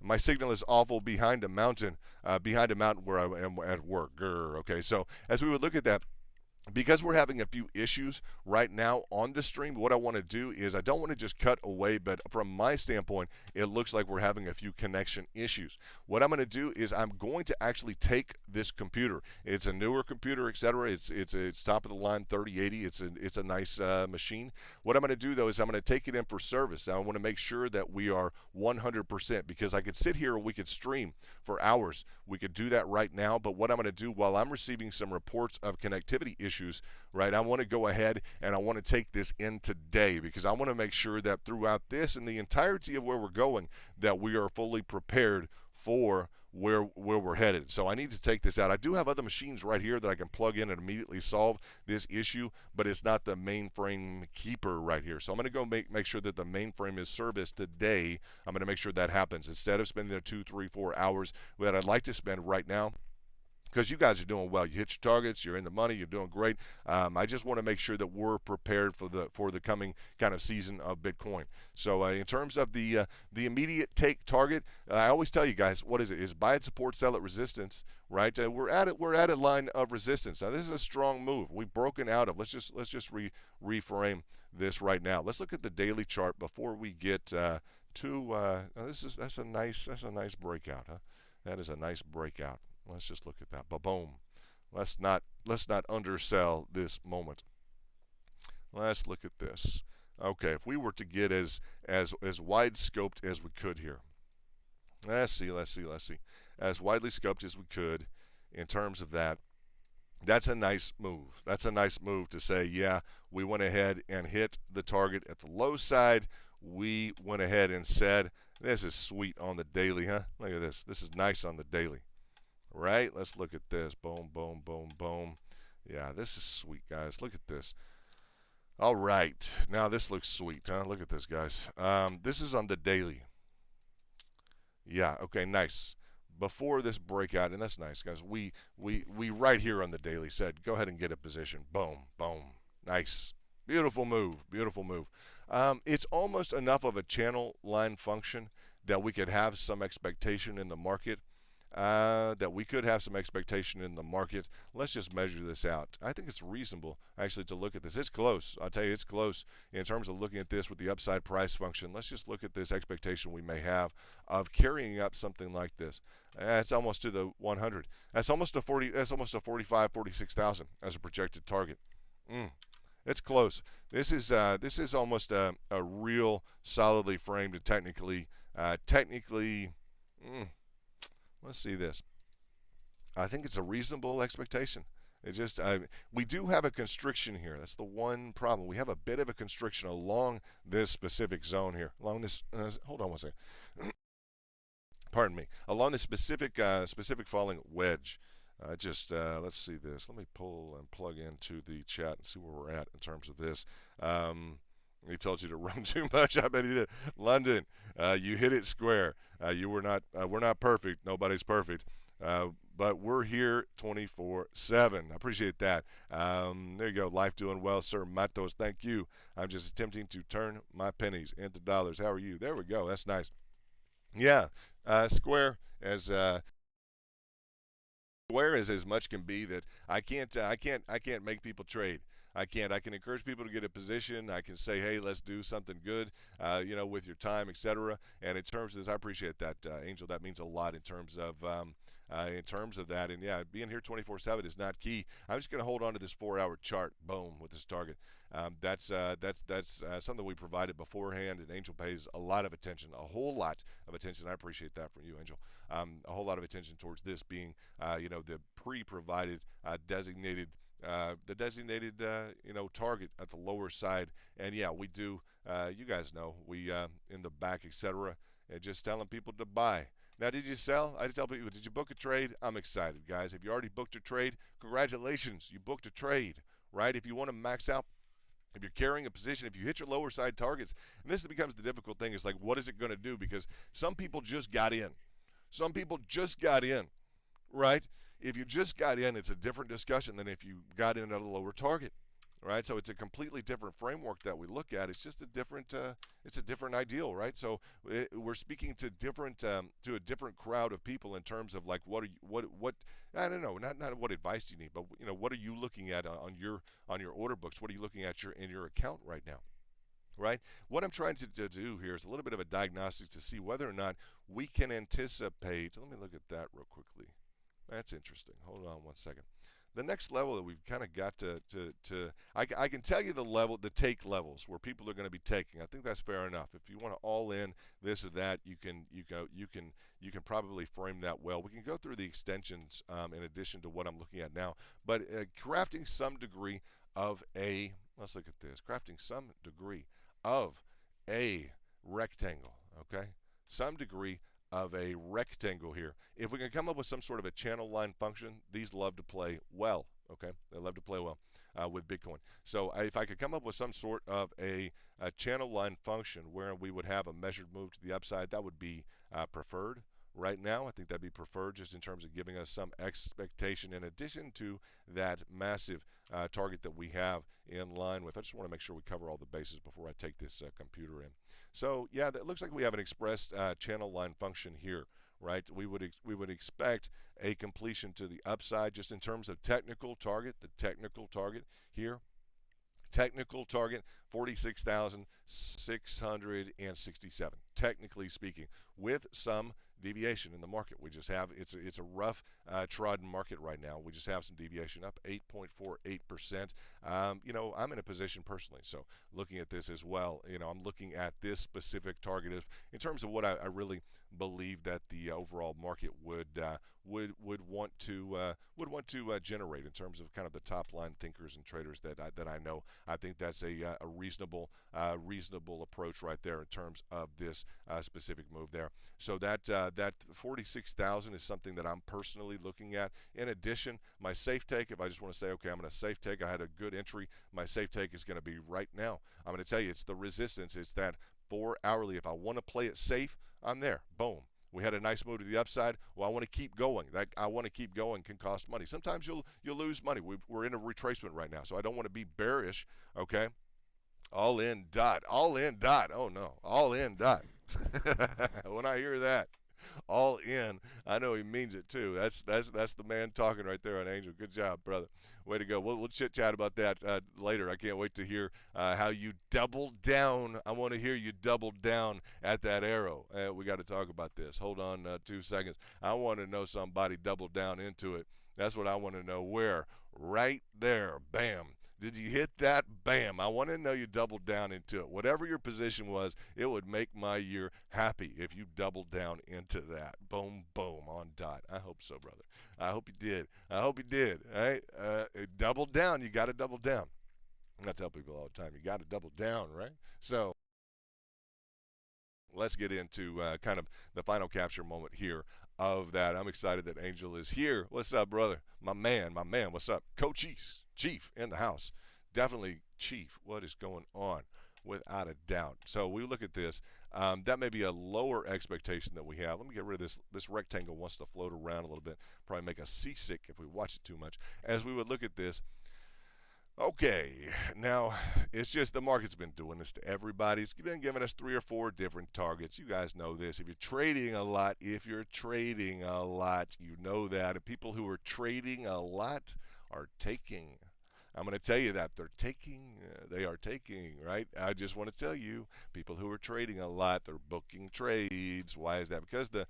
my signal is awful behind a mountain where I am at work. Grr. Okay, so as we would look at that, because we're having a few issues right now on the stream, what I want to do is, I don't want to just cut away, but from my standpoint, it looks like we're having a few connection issues. What I'm going to do is, I'm going to actually take this computer. It's a newer computer, etc. It's top of the line 3080. It's a nice machine. What I'm going to do though is, I'm going to take it in for service. Now, I want to make sure that we are 100%, because I could sit here and we could stream for hours. We could do that right now, but what I'm going to do, while I'm receiving some reports of connectivity issues, right, I want to go ahead and I want to take this in today, because I want to make sure that throughout this and the entirety of where we're going, that we are fully prepared for where we're headed. So I need to take this out. I do have other machines right here that I can plug in and immediately solve this issue, but it's not the mainframe keeper right here. So I'm going to go make sure that the mainframe is serviced today. I'm going to make sure that happens, instead of spending the 2, 3, 4 hours that I'd like to spend right now, because you guys are doing well. You hit your targets. You're in the money. You're doing great. I just want to make sure that we're prepared for the coming kind of season of Bitcoin. So in terms of the immediate take target, I always tell you guys, what is it? Is buy at support, sell at resistance, right? We're at a line of resistance. Now this is a strong move. We've broken out of. Let's just reframe this right now. Let's look at the daily chart before we get to. That's a nice breakout, huh? That is a nice breakout. Let's just look at that. Ba-boom. Let's not undersell this moment. Let's look at this. Okay, if we were to get as wide scoped as we could here. Let's see. As widely scoped as we could in terms of that. That's a nice move. That's a nice move to say, yeah, we went ahead and hit the target at the low side. We went ahead and said, this is sweet on the daily, huh? Look at this. This is nice on the daily, right? Let's look at this. Boom, boom, boom, boom. Yeah, this is sweet, guys. Look at this. All right. Now this looks sweet, huh? Look at this, guys. This is on the daily. Yeah, okay, nice. Before this breakout, and that's nice, guys. We right here on the daily said, go ahead and get a position. Boom, boom. Nice. Beautiful move. Beautiful move. It's almost enough of a channel line function that we could have some expectation in the market. Let's just measure this out. I think it's reasonable actually to look at this. It's close. I'll tell you, it's close in terms of looking at this with the upside price function. Let's just look at this expectation we may have of carrying up something like this. It's almost to the 100. That's almost a 40. That's almost a 45, 46,000 as a projected target. It's close. This is almost a real solidly framed and technically. Let's see this. I think it's a reasonable expectation. It's just we do have a constriction here. That's the one problem. We have a bit of a constriction along this specific zone here. Along this. Hold on one second. Pardon me. Along this specific falling wedge. Let's see this. Let me pull and plug into the chat and see where we're at in terms of this. He told you to run too much. I bet he did. London, you hit it square. We're not perfect. Nobody's perfect. But we're here 24/7. I appreciate that. There you go. Life doing well, sir. Matos, thank you. I'm just attempting to turn my pennies into dollars. How are you? There we go. That's nice. Yeah. Square as much can be that I can't make people trade. I can't. I can encourage people to get a position. I can say, hey, let's do something good, with your time, etc. And in terms of this, I appreciate that, Angel. That means a lot in terms of that. And yeah, being here 24/7 is not key. I'm just going to hold on to this 4-hour chart. Boom, with this target. That's something we provided beforehand, and Angel pays a lot of attention, a whole lot of attention. I appreciate that from you, Angel. A whole lot of attention towards this being, the pre-provided designated. Target at the lower side, and yeah, we do. You guys know we in the back, etc. And just telling people to buy. Now, did you sell? I just tell people, did you book a trade? I'm excited, guys. If you already booked a trade, congratulations, you booked a trade, right? If you want to max out, if you're carrying a position, if you hit your lower side targets, and this becomes the difficult thing, is like, what is it going to do? Because some people just got in. Some people just got in, right? If you just got in, it's a different discussion than if you got in at a lower target, right? So it's a completely different framework that we look at. It's just a different, ideal, right? So we're speaking to a different crowd of people in terms of like what I don't know, not what advice do you need, but what are you looking at on your order books? What are you looking at in your account right now? Right? What I'm trying to do here is a little bit of a diagnostic to see whether or not we can anticipate. Let me look at that real quickly. That's interesting. Hold on one second. The next level that we've kind of got I can tell you the take levels where people are going to be taking. I think that's fair enough. If you want to all in this or that, you can probably frame that well. We can go through the extensions in addition to what I'm looking at now, but crafting some degree of let's look at this. Crafting some degree of a rectangle. Okay, some degree of a rectangle here. If we can come up with some sort of a channel line function, these love to play well. Okay, they love to play well with Bitcoin. So if I could come up with some sort of a channel line function where we would have a measured move to the upside, that would be preferred. Right now, I think that'd be preferred just in terms of giving us some expectation in addition to that massive target that we have in line with. I just want to make sure we cover all the bases before I take this computer in. So yeah, it looks like we have an expressed channel line function here, right? We would expect a completion to the upside just in terms of technical target. The technical target here. Technical target 46,667, technically speaking, with some deviation in the market. We just have it's a rough trodden market right now. We just have some deviation up 8.48%. I'm in a position personally, so looking at this as well. I'm looking at this specific target in terms of what I really believe that the overall market would want to generate in terms of kind of the top line thinkers and traders that I know. I think that's a reasonable approach right there in terms of this specific move there. So that 46,000 is something that I'm personally looking at. In addition, my safe take, if I just want to say, okay, I'm going to safe take, I had a good entry, my safe take is going to be right now. I'm going to tell you, it's the resistance. It's that 4 hourly. If I want to play it safe, I'm there. Boom. We had a nice move to the upside. Well, I want to keep going. That I want to keep going can cost money. Sometimes you'll lose money. We're in a retracement right now, so I don't want to be bearish. Okay, all in dot. All in dot. Oh no, all in dot. When I hear that, all in, I know he means it too. That's the man talking right there on Angel. Good job, brother. Way to go. We'll chit chat about that later. I can't wait to hear how you doubled down. I want to hear you double down at that arrow. We got to talk about this. Hold on 2 seconds. I want to know somebody doubled down into it. That's what I want to know. Where? Right there. Bam. Did you hit that? Bam. I want to know you doubled down into it. Whatever your position was, it would make my year happy if you doubled down into that. Boom, boom, on dot. I hope so, brother. I hope you did. I hope you did. All right? Double down. You got to double down. I tell people all the time, you got to double down, right? So let's get into kind of the final capture moment here of that. I'm excited that Angel is here. What's up, brother? My man. What's up? Coach Chief in the house. Definitely Chief. What is going on? Without a doubt. So we look at this. That may be a lower expectation that we have. Let me get rid of this. This rectangle wants to float around a little bit. Probably make us seasick if we watch it too much. As we would look at this, okay, now it's just the market's been doing this to everybody. It's been giving us 3 or 4 different targets. You guys know this. If you're trading a lot, you know that. And people who are trading a lot are taking. I'm going to tell you that they're taking. They are taking, right? I just want to tell you, people who are trading a lot, they're booking trades. Why is that? Because the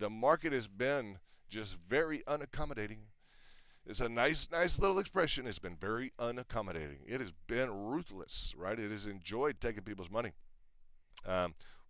market has been just very unaccommodating. It's a nice little expression. It's been very unaccommodating. It has been ruthless, right? It has enjoyed taking people's money.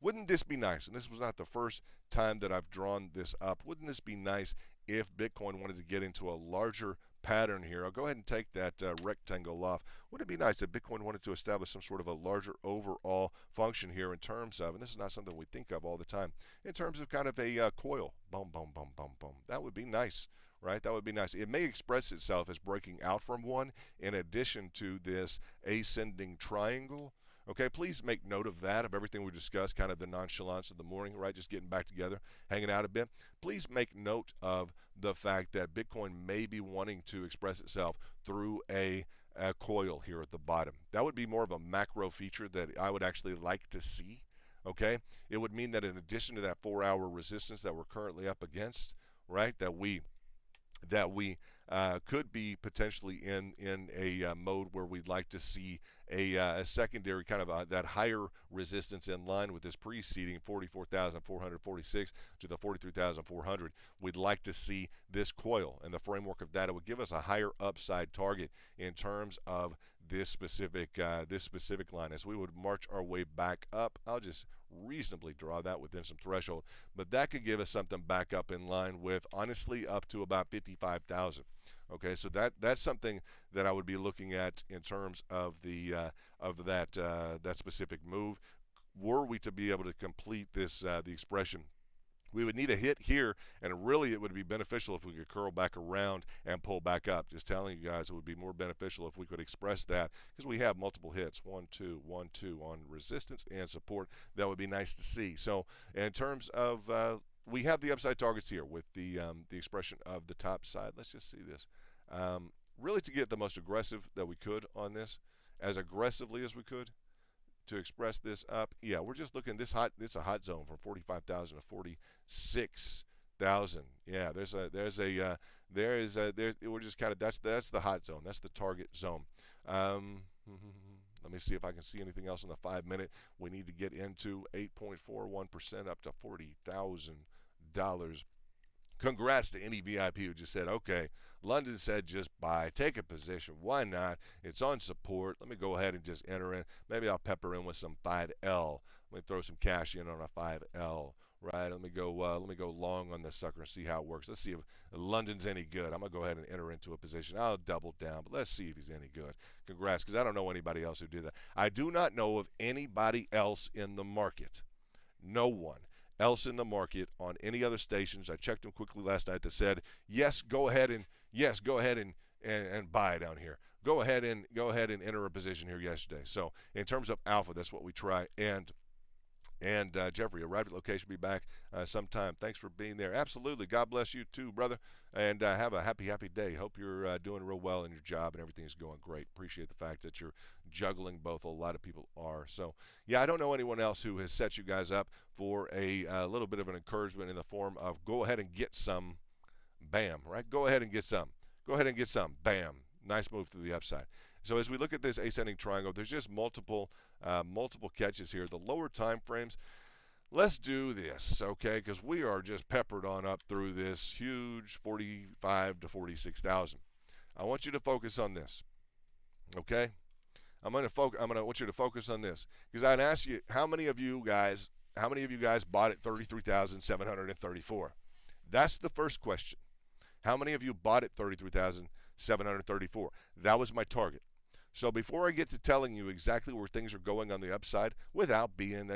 Wouldn't this be nice? And this was not the first time that I've drawn this up. Wouldn't this be nice if Bitcoin wanted to get into a larger pattern here? I'll go ahead and take that rectangle off. Wouldn't it be nice if Bitcoin wanted to establish some sort of a larger overall function here in terms of, and this is not something we think of all the time, in terms of kind of a coil. Boom, boom, boom, boom, boom. That would be nice. Right? That would be nice. It may express itself as breaking out from one in addition to this ascending triangle. Okay, please make note of that, of everything we discussed, kind of the nonchalance of the morning, right? Just getting back together, hanging out a bit. Please make note of the fact that Bitcoin may be wanting to express itself through a coil here at the bottom. That would be more of a macro feature that I would actually like to see. Okay, it would mean that in addition to that 4-hour resistance that we're currently up against, right, that we could be potentially in a mode where we'd like to see a secondary kind of that higher resistance in line with this preceding 44,446 to the 43,400. We'd like to see this coil in the framework of that. It would give us a higher upside target in terms of this specific line. As we would march our way back up, I'll just reasonably draw that within some threshold, but that could give us something back up in line with, honestly, up to about 55,000. Okay, so that's something that I would be looking at in terms of that specific move. Were we to be able to complete this the expression, we would need a hit here, and really it would be beneficial if we could curl back around and pull back up. Just telling you guys, it would be more beneficial if we could express that, because we have multiple hits, 1, 2, 1, 2 on resistance and support. That would be nice to see. So in terms of we have the upside targets here with the expression of the top side. Let's just see this. Really, to get the most aggressive that we could on this, as aggressively as we could, to express this up. Yeah, we're just looking this a hot zone from 45,000 to 46,000. Yeah, we're just kind of that's the hot zone. That's the target zone. Let me see if I can see anything else in the 5-minute. We need to get into 8.41% up to 40,000. $5. Congrats to any VIP who just said, okay, London said just buy, take a position. Why not? It's on support. Let me go ahead and just enter in. Maybe I'll pepper in with some 5L. Let me throw some cash in on a 5L. Right, let me go long on this sucker and see how it works. Let's see if London's any good. I'm gonna go ahead and enter into a position. I'll double down, but let's see if he's any good. Congrats, because I don't know anybody else who did that. I do not know of anybody else in the market. No one else in the market on any other stations. I checked them quickly last night that said, yes, go ahead and buy down here. Go ahead and enter a position here yesterday. So in terms of alpha, that's what we try. And Jeffrey, arrived at location, be back sometime. Thanks for being there. Absolutely. God bless you too, brother. And have a happy day. Hope you're doing real well in your job and everything's going great. Appreciate the fact that you're juggling both. A lot of people are. So, yeah, I don't know anyone else who has set you guys up for a little bit of an encouragement in the form of go ahead and get some, bam, right? Go ahead and get some. Go ahead and get some, bam. Nice move to the upside. So as we look at this ascending triangle, there's just multiple catches here. The lower time frames, let's do this, okay? Because we are just peppered on up through this huge 45 to 46,000. I want you to focus on this, okay? I want you to focus on this because I'd ask you how many of you guys bought at 33,734? That's the first question. How many of you bought at 33,734? That was my target. So before I get to telling you exactly where things are going on the upside, without being,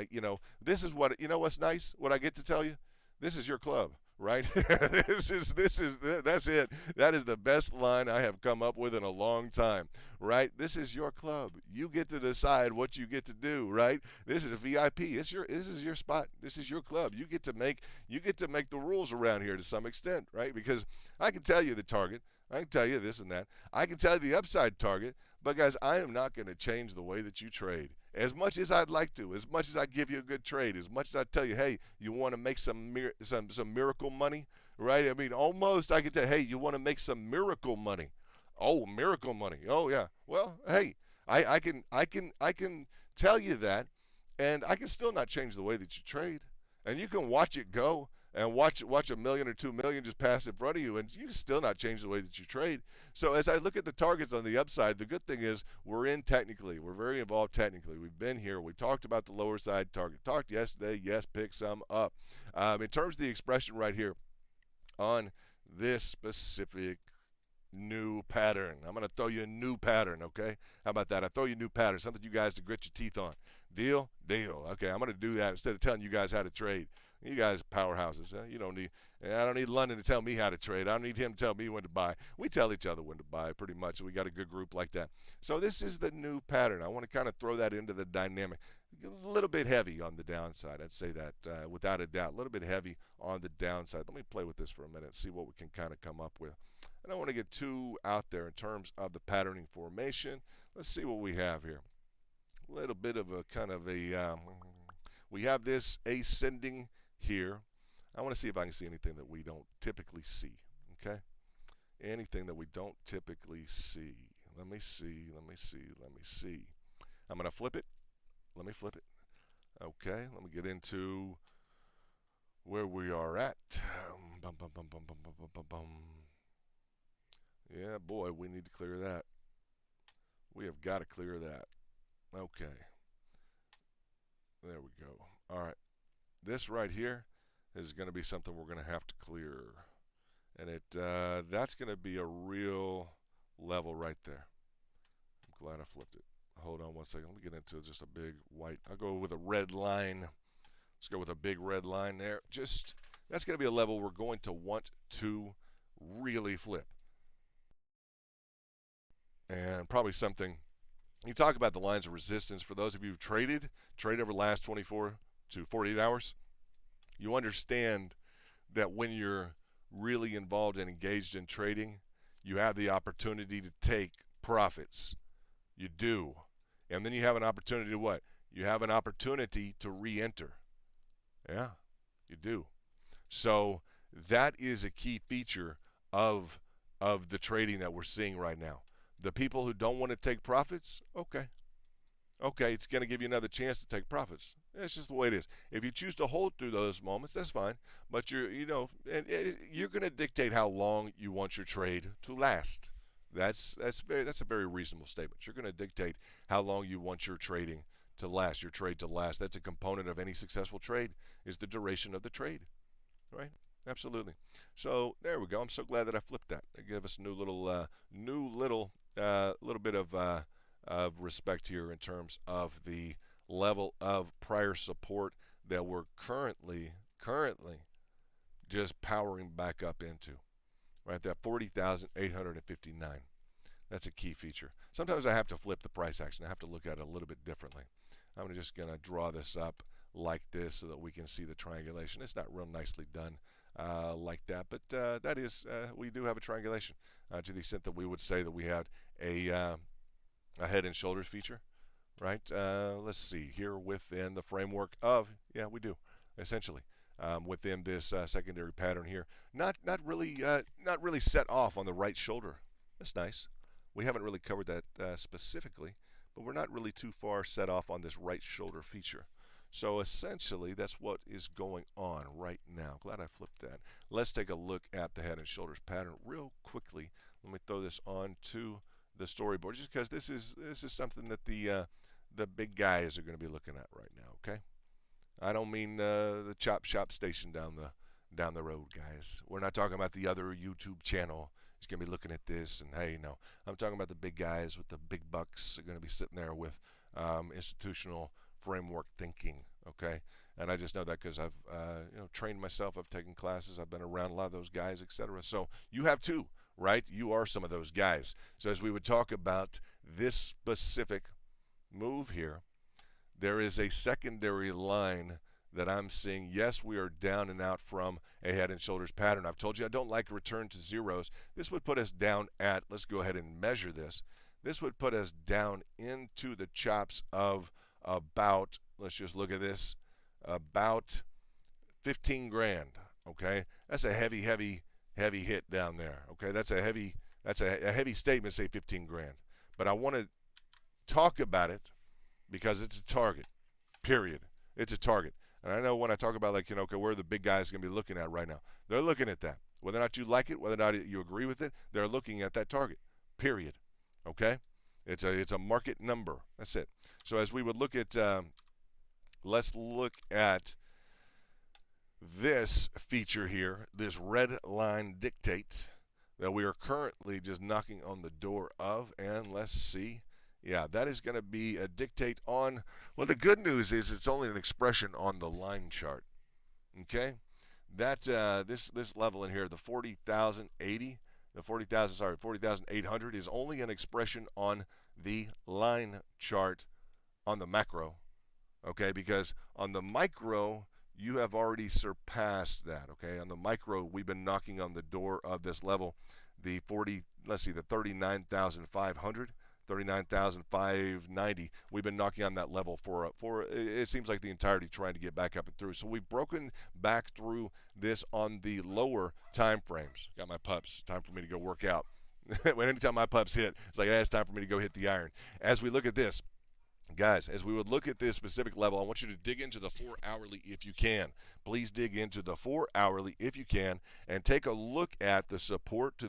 this is what, what's nice? What I get to tell you? This is your club, right? That's it. That is the best line I have come up with in a long time, right? This is your club. You get to decide what you get to do, right? This is a VIP. This is your spot. This is your club. You get to make the rules around here to some extent, right? Because I can tell you the target. I can tell you this and that. I can tell you the upside target. But, guys, I am not going to change the way that you trade. As much as I'd like to, as much as I give you a good trade, as much as I tell you, hey, you want to make some miracle money, right? I mean, almost I could tell, hey, you want to make some miracle money. Oh, miracle money. Oh, yeah. Well, hey, I can tell you that, and I can still not change the way that you trade. And you can watch it go. And watch $1 million or $2 million just pass in front of you, and you can still not change the way that you trade. So as I look at the targets on the upside, the good thing is we're in technically. We're very involved technically. We've been here. We talked about the lower side target. Talked yesterday. Yes, pick some up. In terms of the expression right here on this specific new pattern, I'm going to throw you a new pattern, okay? How about that? I throw you a new pattern, something you guys to grit your teeth on. Deal? Deal. Okay, I'm going to do that instead of telling you guys how to trade. You guys are powerhouses. Huh? I don't need London to tell me how to trade. I don't need him to tell me when to buy. We tell each other when to buy pretty much. We got a good group like that. So this is the new pattern. I want to kind of throw that into the dynamic. A little bit heavy on the downside. I'd say that without a doubt. A little bit heavy on the downside. Let me play with this for a minute and see what we can kind of come up with. I don't want to get too out there in terms of the patterning formation. Let's see what we have here. A little bit of a kind of a, we have this ascending here. I want to see if I can see anything that we don't typically see, okay? Anything that we don't typically see. Let me see. I'm going to flip it. Let me flip it. Okay, let me get into where we are at. Yeah, boy, we need to clear that. We have got to clear that. Okay. There we go. All right. This right here is going to be something we're going to have to clear. And that's going to be a real level right there. I'm glad I flipped it. Hold on one second. Let me get into just a big white. I'll go with a red line. Let's go with a big red line there. That's going to be a level we're going to want to really flip. And probably something, you talk about the lines of resistance. For those of you who've traded over the last 24 to 48 hours, you understand that when you're really involved and engaged in trading, you have the opportunity to take profits. You do. And then you have an opportunity to what? You have an opportunity to re-enter. Yeah, you do. So that is a key feature of the trading that we're seeing right now. The people who don't want to take profits, okay. okay, it's going to give you another chance to take profits. It's just the way it is. If you choose to hold through those moments, that's fine. But you're going to dictate how long you want your trade to last. That's a very reasonable statement. You're going to dictate how long you want your trading to last, your trade to last. That's a component of any successful trade is the duration of the trade, right? Absolutely. So there we go. I'm so glad that I flipped that. It gave us a little bit of respect here in terms of the level of prior support that we're currently just powering back up into. Right, that 40,859. That's a key feature. Sometimes I have to flip the price action. I have to look at it a little bit differently. I'm just going to draw this up like this so that we can see the triangulation. It's not real nicely done like that, but that is, we do have a triangulation to the extent that we would say that we had a head and shoulders feature, right? Let's see here within the framework of, yeah, we do, essentially. Within this secondary pattern here, not really set off on the right shoulder. That's nice. We haven't really covered that specifically, but we're not really too far set off on this right shoulder feature. So essentially, that's what is going on right now. Glad I flipped that. Let's take a look at the head and shoulders pattern real quickly. Let me throw this onto the storyboard just because this is something that the big guys are going to be looking at right now. Okay. I don't mean the chop shop station down the road, guys. We're not talking about the other YouTube channel. He's going to be looking at this, and hey, no, I'm talking about the big guys with the big bucks. Are going to be sitting there with institutional framework thinking. Okay, and I just know that because I've trained myself. I've taken classes. I've been around a lot of those guys, etc. So you have too, right? You are some of those guys. So as we would talk about this specific move here, there is a secondary line that I'm seeing. Yes, we are down and out from a head and shoulders pattern. I've told you I don't like return to zeros. This would put us down at, let's go ahead and measure this. This would put us down into the chops of about, let's just look at this, about 15 grand. Okay, that's a heavy hit down there. Okay, that's a heavy statement, say 15 grand. But I want to talk about it because it's a target, period. It's a target. And I know when I talk about, like, okay, where are the big guys going to be looking at right now? They're looking at that. Whether or not you like it, whether or not you agree with it, they're looking at that target, period. Okay? It's a market number. That's it. So as we would look at, let's look at this feature here, this red line dictate that we are currently just knocking on the door of, and let's see. Yeah, that is going to be a dictate on, well, the good news is it's only an expression on the line chart. Okay? That this level in here, the 40,080, the 40,800 is only an expression on the line chart on the macro. Okay? Because on the micro, you have already surpassed that. Okay? On the micro, we've been knocking on the door of this level, the 39,500. 39,590. We've been knocking on that level for it seems like the entirety, trying to get back up and through. So we've broken back through this on the lower time frames. Got my pups. Time for me to go work out. Anytime my pups hit, it's like, hey, it's time for me to go hit the iron. As we look at this, guys, as we would look at this specific level, I want you to dig into the 4 hourly if you can. Please dig into the 4 hourly if you can and take a look at the support to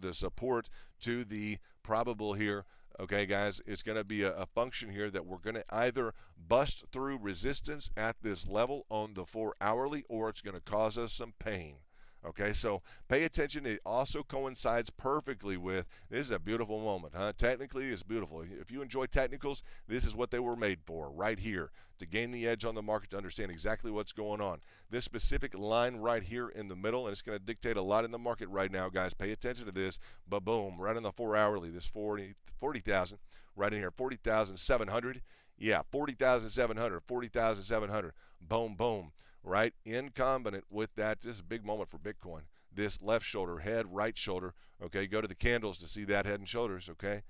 the probable here. Okay, guys, it's going to be a function here that we're going to either bust through resistance at this level on the 4 hourly, or it's going to cause us some pain. Okay, so pay attention. It also coincides perfectly with, this is a beautiful moment, huh? Technically, it's beautiful. If you enjoy technicals, this is what they were made for, right here, to gain the edge on the market, to understand exactly what's going on. This specific line right here in the middle, and it's going to dictate a lot in the market right now, guys. Pay attention to this. But boom, right on the 4 hourly, this 40,000, right in here, 40,700. Yeah, 40,700, 40,700. Boom, boom. Right, in combinant with that, this is a big moment for Bitcoin. This left shoulder, head, right shoulder. Okay, go to the candles to see that head and shoulders. Okay,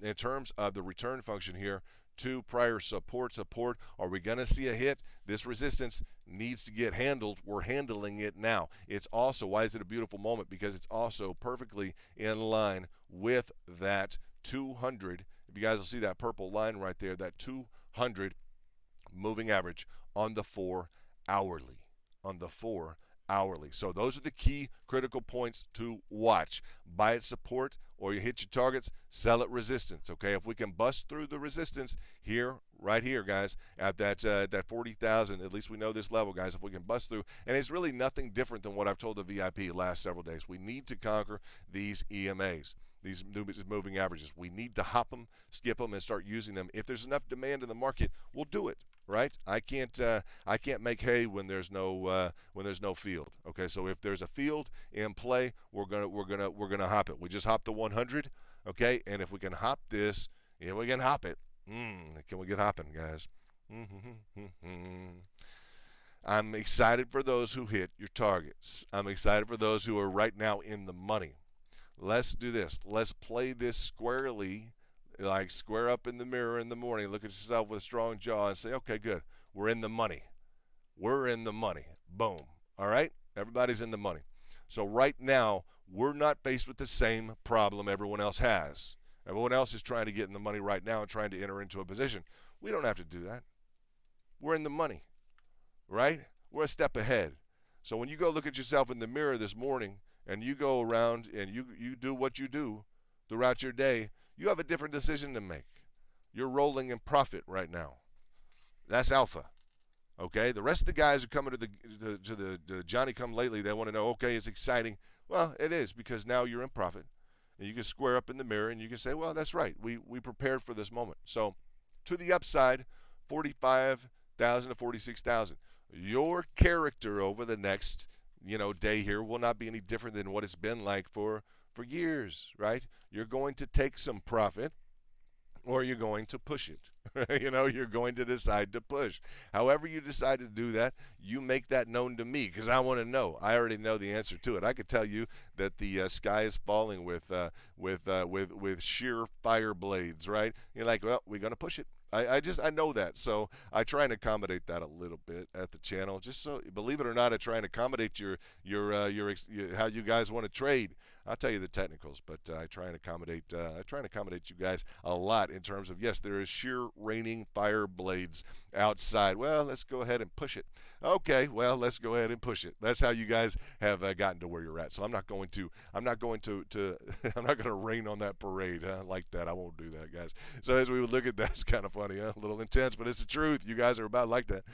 in terms of the return function here to prior support, are we going to see a hit? This resistance needs to get handled. We're handling it now. It's also, why is it a beautiful moment? Because it's also perfectly in line with that 200. If you guys will see that purple line right there, that 200 moving average on the 4 hourly. On the 4 hourly. So those are the key critical points to watch. Buy at support or you hit your targets, sell at resistance. Okay, if we can bust through the resistance here, right here, guys, at that 40,000, at least we know this level, guys. If we can bust through, and it's really nothing different than what I've told the VIP last several days. We need to conquer these EMAs. These moving averages. We need to hop them, skip them, and start using them. If there's enough demand in the market, we'll do it. Right? I can't make hay when there's no field. Okay, so if there's a field in play, we're gonna hop it. We just hopped the 100. Okay, and if we can hop this, if we can hop it, can we get hopping, guys? I'm excited for those who hit your targets. I'm excited for those who are right now in the money. Let's do this. Let's play this squarely, like square up in the mirror in the morning. Look at yourself with a strong jaw and say, okay, good. We're in the money. We're in the money. Boom. All right? Everybody's in the money. So right now, we're not faced with the same problem everyone else has. Everyone else is trying to get in the money right now and trying to enter into a position. We don't have to do that. We're in the money, right? We're a step ahead. So when you go look at yourself in the mirror this morning, and you go around and you do what you do throughout your day, you have a different decision to make. You're rolling in profit right now. That's alpha. Okay? The rest of the guys who come into the Johnny come lately, they want to know, okay, it's exciting. Well, it is, because now you're in profit. And you can square up in the mirror and you can say, well, that's right. We prepared for this moment. So to the upside, 45,000 to 46,000. Your character over the next day here will not be any different than what it's been like for years, right? You're going to take some profit or you're going to push it. You're going to decide to push. However you decide to do that, you make that known to me because I want to know. I already know the answer to it. I could tell you that the sky is falling with sheer fire blades, right? You're like, well, we're going to push it. I know that, so I try and accommodate that a little bit at the channel. Just so, believe it or not, I try and accommodate your how you guys want to trade. I'll tell you the technicals, but I try and accommodate you guys a lot in terms of, yes, there is sheer raining fire blades outside. Well, let's go ahead and push it. Okay, well, let's go ahead and push it. That's how you guys have gotten to where you're at. So I'm not going to I'm not going to rain on that parade like that. I won't do that, guys. So as we would look at that, it's kind of funny, a little intense, but it's the truth. You guys are about like that.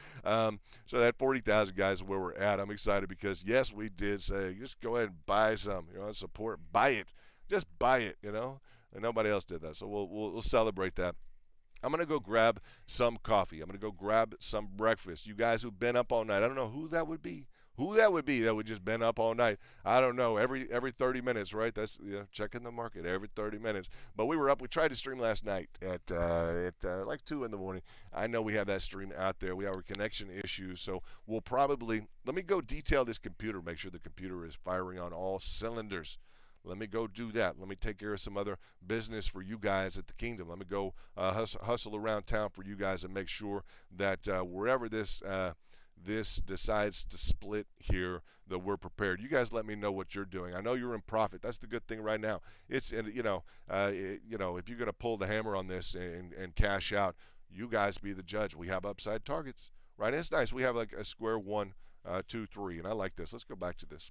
So that 40,000, guys, is where we're at. I'm excited because, yes, we did say, just go ahead and buy some, support, buy it. Just buy it, and nobody else did that. So we'll celebrate that. I'm going to go grab some coffee. I'm going to go grab some breakfast. You guys who've been up all night, I don't know who that would be. That would just been up all night. I don't know. Every 30 minutes, right? That's checking the market every 30 minutes. But we were up. We tried to stream last night at like 2 in the morning. I know we have that stream out there. We have our connection issues, so we'll probably let me go detail this computer. Make sure the computer is firing on all cylinders. Let me go do that. Let me take care of some other business for you guys at the Kingdom. Let me go hustle around town for you guys and make sure that wherever this decides to split here, that we're prepared. You guys let me know what you're doing. I know you're in profit. That's the good thing right now. It's if you're going to pull the hammer on this and cash out, you guys be the judge. We have upside targets, right? And it's nice. We have like a square 1, 2, 3, and I like this. Let's go back to this.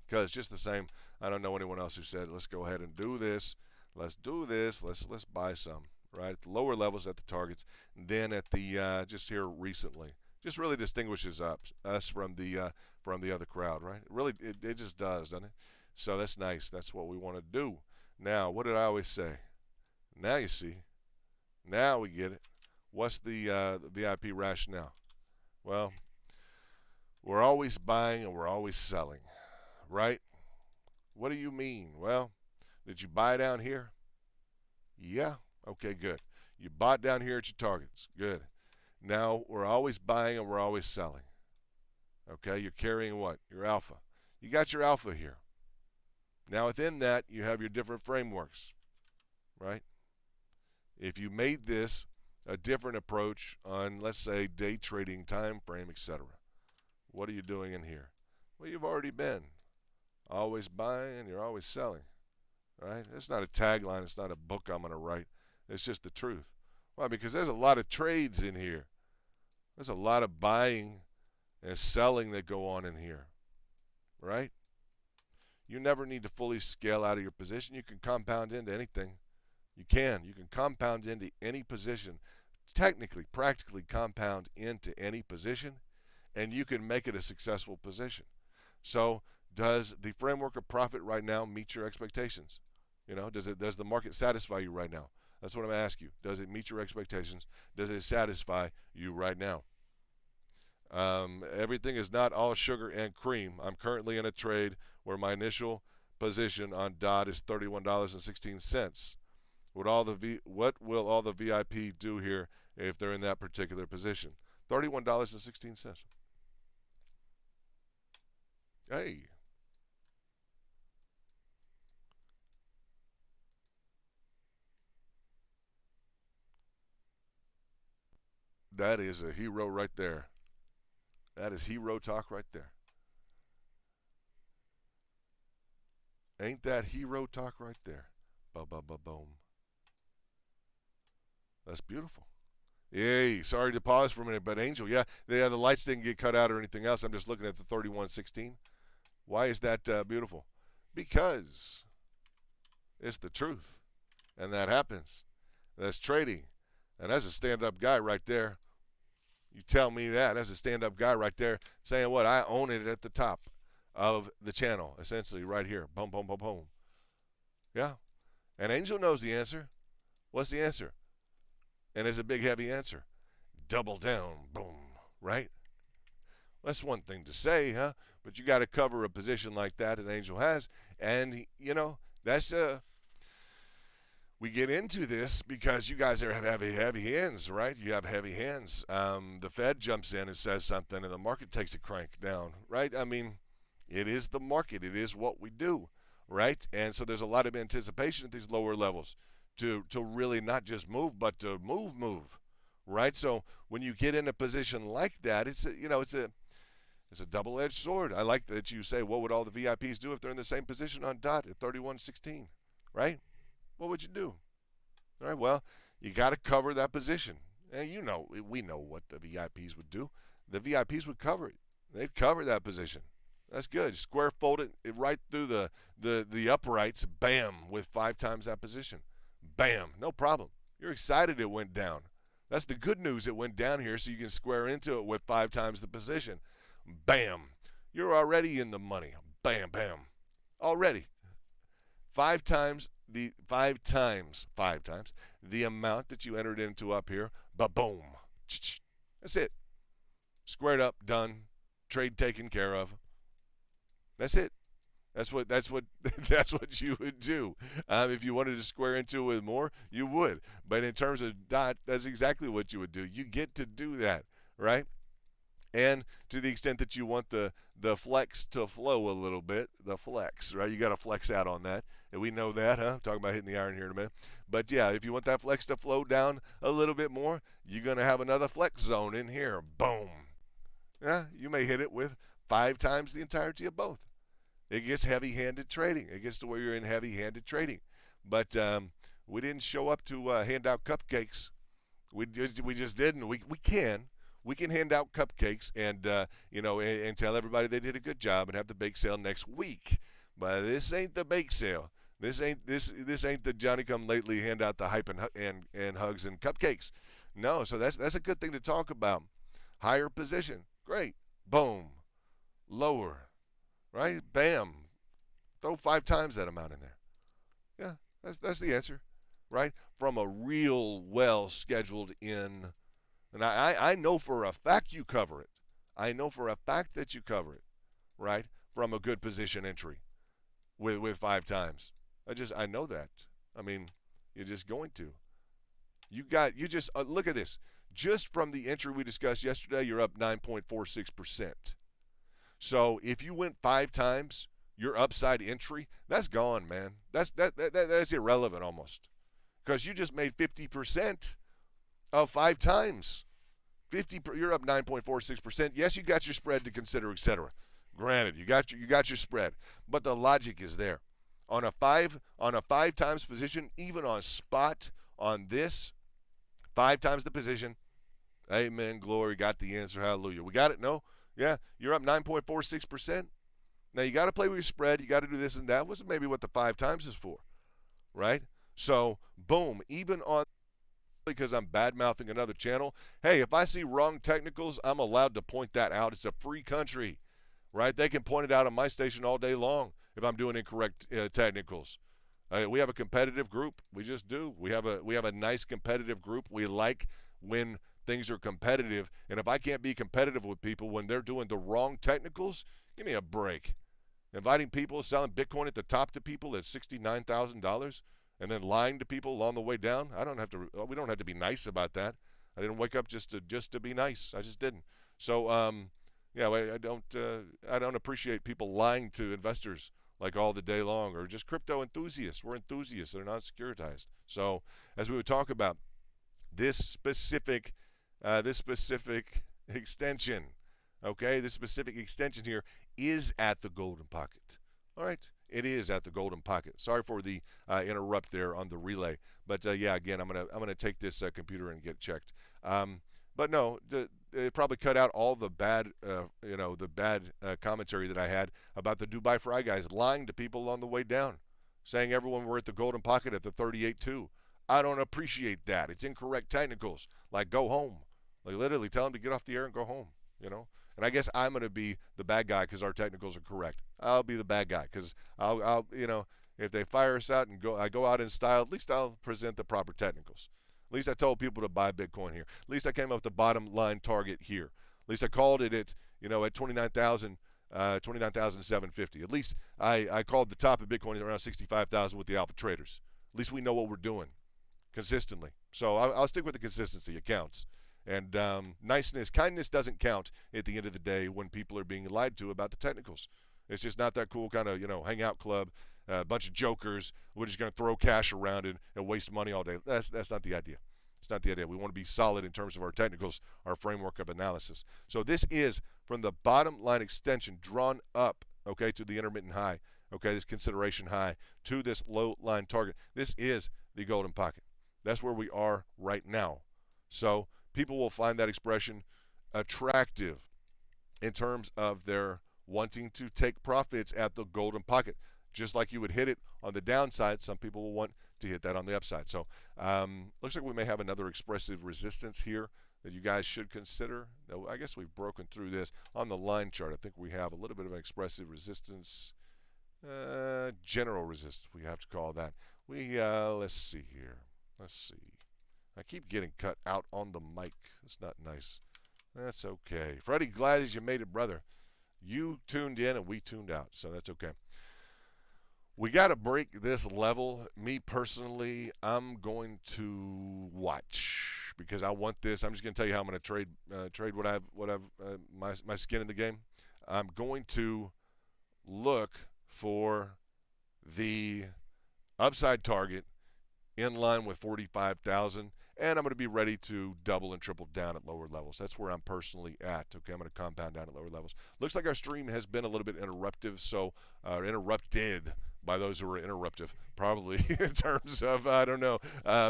Because just the same, I don't know anyone else who said, let's go ahead and do this. Let's do this. Let's buy some, right? At the lower levels at the targets. And then at the, just here recently, just really distinguishes us from the other crowd, right? It just does, doesn't it? So that's nice. That's what we want to do. Now, what did I always say? Now you see. Now we get it. What's the VIP rationale? Well, we're always buying and we're always selling. Right? What do you mean? Well, did you buy down here? Yeah. Okay, good. You bought down here at your targets. Good. Now, we're always buying and we're always selling. Okay, you're carrying what? Your alpha. You got your alpha here. Now, within that, you have your different frameworks. Right? If you made this a different approach on, let's say, day trading, time frame, etc., what are you doing in here? Well, you've already been. Always buying, you're always selling, right? It's not a tagline. It's not a book I'm going to write. It's just the truth. Why? Because there's a lot of trades in here. There's a lot of buying and selling that go on in here, right? You never need to fully scale out of your position. You can compound into anything. You can. You can compound into any position. Technically, practically compound into any position, and you can make it a successful position. So, does the framework of profit right now meet your expectations? Does the market satisfy you right now? That's what I'm going to ask you. Does it meet your expectations? Does it satisfy you right now? Everything is not all sugar and cream. I'm currently in a trade where my initial position on DOT is $31.16. What will all the VIP do here if they're in that particular position? $31.16. Hey. That is a hero right there. That is hero talk right there. Ain't that hero talk right there? Boom. That's beautiful. Yay, sorry to pause for a minute, but Angel, yeah, the lights didn't get cut out or anything else. I'm just looking at the 3116. Why is that beautiful? Because it's the truth, and that happens. That's trading, and that's a stand-up guy right there. You tell me that. That's a stand-up guy right there saying what? I own it at the top of the channel, essentially right here. Boom. Yeah, and Angel knows the answer. What's the answer? And it's a big, heavy answer. Double down, boom, right? That's one thing to say, huh? But you got to cover a position like that Angel has. And, that's we get into this because you guys have heavy hands, right? You have heavy hands. The Fed jumps in and says something, and the market takes a crank down, right? I mean, it is the market. It is what we do, right? And so there's a lot of anticipation at these lower levels to really not just move, but to move, right? So when you get in a position like that, it's a double-edged sword. I like that you say, what would all the VIPs do if they're in the same position on DOT at 31.16, right? What would you do? All right, well, you got to cover that position. And we know what the VIPs would do. The VIPs would cover it. They'd cover that position. That's good. Square fold it right through the uprights, bam, with 5 times that position. Bam, no problem. You're excited it went down. That's the good news. It went down here so you can square into it with 5 times the position. Bam. You're already in the money. Bam. Already. 5 times the amount that you entered into up here. Ba-boom. That's it. Squared up, done. Trade taken care of. That's it. That's what you would do. If you wanted to square into it with more, you would. But in terms of DOT, that's exactly what you would do. You get to do that, right? And to the extent that you want the flex to flow a little bit, the flex, right? You got to flex out on that. And we know that, huh? Talking about hitting the iron here in a minute. But yeah, if you want that flex to flow down a little bit more, you're going to have another flex zone in here. Boom. Yeah, you may hit it with 5 times the entirety of both. It gets heavy-handed trading. It gets to where you're in heavy-handed trading. But we didn't show up to hand out cupcakes. We just didn't. We can. We can hand out cupcakes and and tell everybody they did a good job and have the bake sale next week. But this ain't the bake sale. This ain't the Johnny Come Lately hand out the hype and hugs and cupcakes. No, so that's a good thing to talk about. Higher position, great. Boom, lower. Right? Bam. Throw 5 times that amount in there. Yeah, that's the answer. Right? From a real well-scheduled in. And I know for a fact you cover it. I know for a fact that you cover it. Right? From a good position entry with 5 times. I know that. I mean, you're just going to. Look at this. Just from the entry we discussed yesterday, you're up 9.46%. So if you went 5 times, your upside entry, that's gone, man. That's irrelevant almost. Because you just made 50% of 5 times. You're up 9.46%. Yes, you got your spread to consider, etc. Granted, you got your spread, but the logic is there. On a 5 times position, even on spot on this 5 times the position. Amen, glory, got the answer, hallelujah. We got it? No? Yeah, you're up 9.46%. Now, you got to play with your spread. You got to do this and that. Was maybe what the 5 times is for, right? So, boom, even on because I'm bad-mouthing another channel, hey, if I see wrong technicals, I'm allowed to point that out. It's a free country, right? They can point it out on my station all day long if I'm doing incorrect technicals. We have a competitive group. We just do. We have a nice competitive group. We like when things are competitive, and if I can't be competitive with people when they're doing the wrong technicals, give me a break. Inviting people, selling Bitcoin at the top to people at $69,000, and then lying to people along the way down. We don't have to be nice about that. I didn't wake up just to be nice. I just didn't. So yeah, I don't appreciate people lying to investors like all the day long, or just crypto enthusiasts. We're enthusiasts. They're not securitized. So as we would talk about this specific extension, okay, this specific extension here is at the Golden Pocket. All right, it is at the Golden Pocket. Sorry for the interrupt there on the relay, but yeah, again, I'm gonna take this computer and get it checked. But no, they probably cut out all the bad, commentary that I had about the Dubai Fry guys lying to people on the way down, saying everyone were at the Golden Pocket at the 38.2. I don't appreciate that. It's incorrect technicals. Like, go home. Like, literally tell them to get off the air and go home, And I guess I'm going to be the bad guy because our technicals are correct. I'll be the bad guy because I'll if they fire us out and I go out in style, at least I'll present the proper technicals. At least I told people to buy Bitcoin here. At least I came up with the bottom line target here. At least I called it at 29,750. At least I called the top of Bitcoin at around 65,000 with the alpha traders. At least we know what we're doing consistently. So I'll stick with the consistency. It counts. And kindness doesn't count at the end of the day when people are being lied to about the technicals. It's just not that cool kind of, hangout club, a bunch of jokers. We're just going to throw cash around and waste money all day. That's not the idea. It's not the idea. We want to be solid in terms of our technicals, our framework of analysis. So this is from the bottom line extension drawn up, okay, to the intermittent high, okay, this consideration high, to this low line target. This is the Golden Pocket. That's where we are right now. So people will find that expression attractive in terms of their wanting to take profits at the Golden Pocket. Just like you would hit it on the downside, some people will want to hit that on the upside. So looks like we may have another expressive resistance here that you guys should consider. I guess we've broken through this. On the line chart, I think we have a little bit of an expressive resistance, general resistance, we have to call that. Let's see here. Let's see. I keep getting cut out on the mic. That's not nice. That's okay. Freddie, glad as you made it, brother. You tuned in and we tuned out, so that's okay. We got to break this level. Me personally, I'm going to watch because I want this. I'm just going to tell you how I'm going to trade my skin in the game. I'm going to look for the upside target in line with 45,000, and I'm going to be ready to double and triple down at lower levels. That's where I'm personally at. Okay, I'm going to compound down at lower levels. Looks like our stream has been a little bit interrupted by those who are interruptive, probably in terms of, I don't know,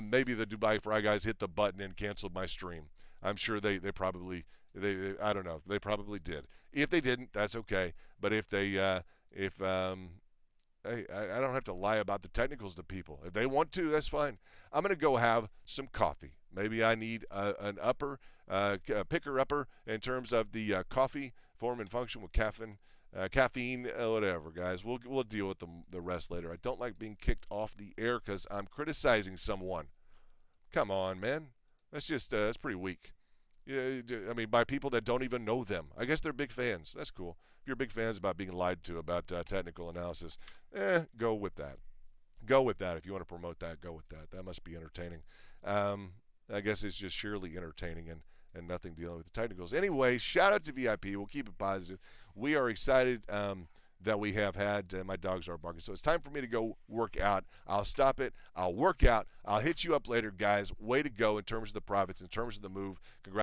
maybe the Dubai Fry guys hit the button and canceled my stream. I'm sure they probably I don't know, they probably did. If they didn't, that's okay. But if they I don't have to lie about the technicals to people. If they want to, that's fine. I'm going to go have some coffee. Maybe I need an upper, picker upper in terms of the coffee form and function with caffeine, whatever, guys. We'll deal with the rest later. I don't like being kicked off the air because I'm criticizing someone. Come on, man. That's pretty weak. I mean, by people that don't even know them. I guess they're big fans. That's cool. If you're big fans about being lied to about technical analysis, go with that. Go with that. If you want to promote that, go with that. That must be entertaining. I guess it's just sheerly entertaining and nothing dealing with the technicals. Anyway, shout out to VIP. We'll keep it positive. We are excited that we have had. My dogs are barking. So it's time for me to go work out. I'll stop it. I'll work out. I'll hit you up later, guys. Way to go in terms of the profits, in terms of the move. Congrats.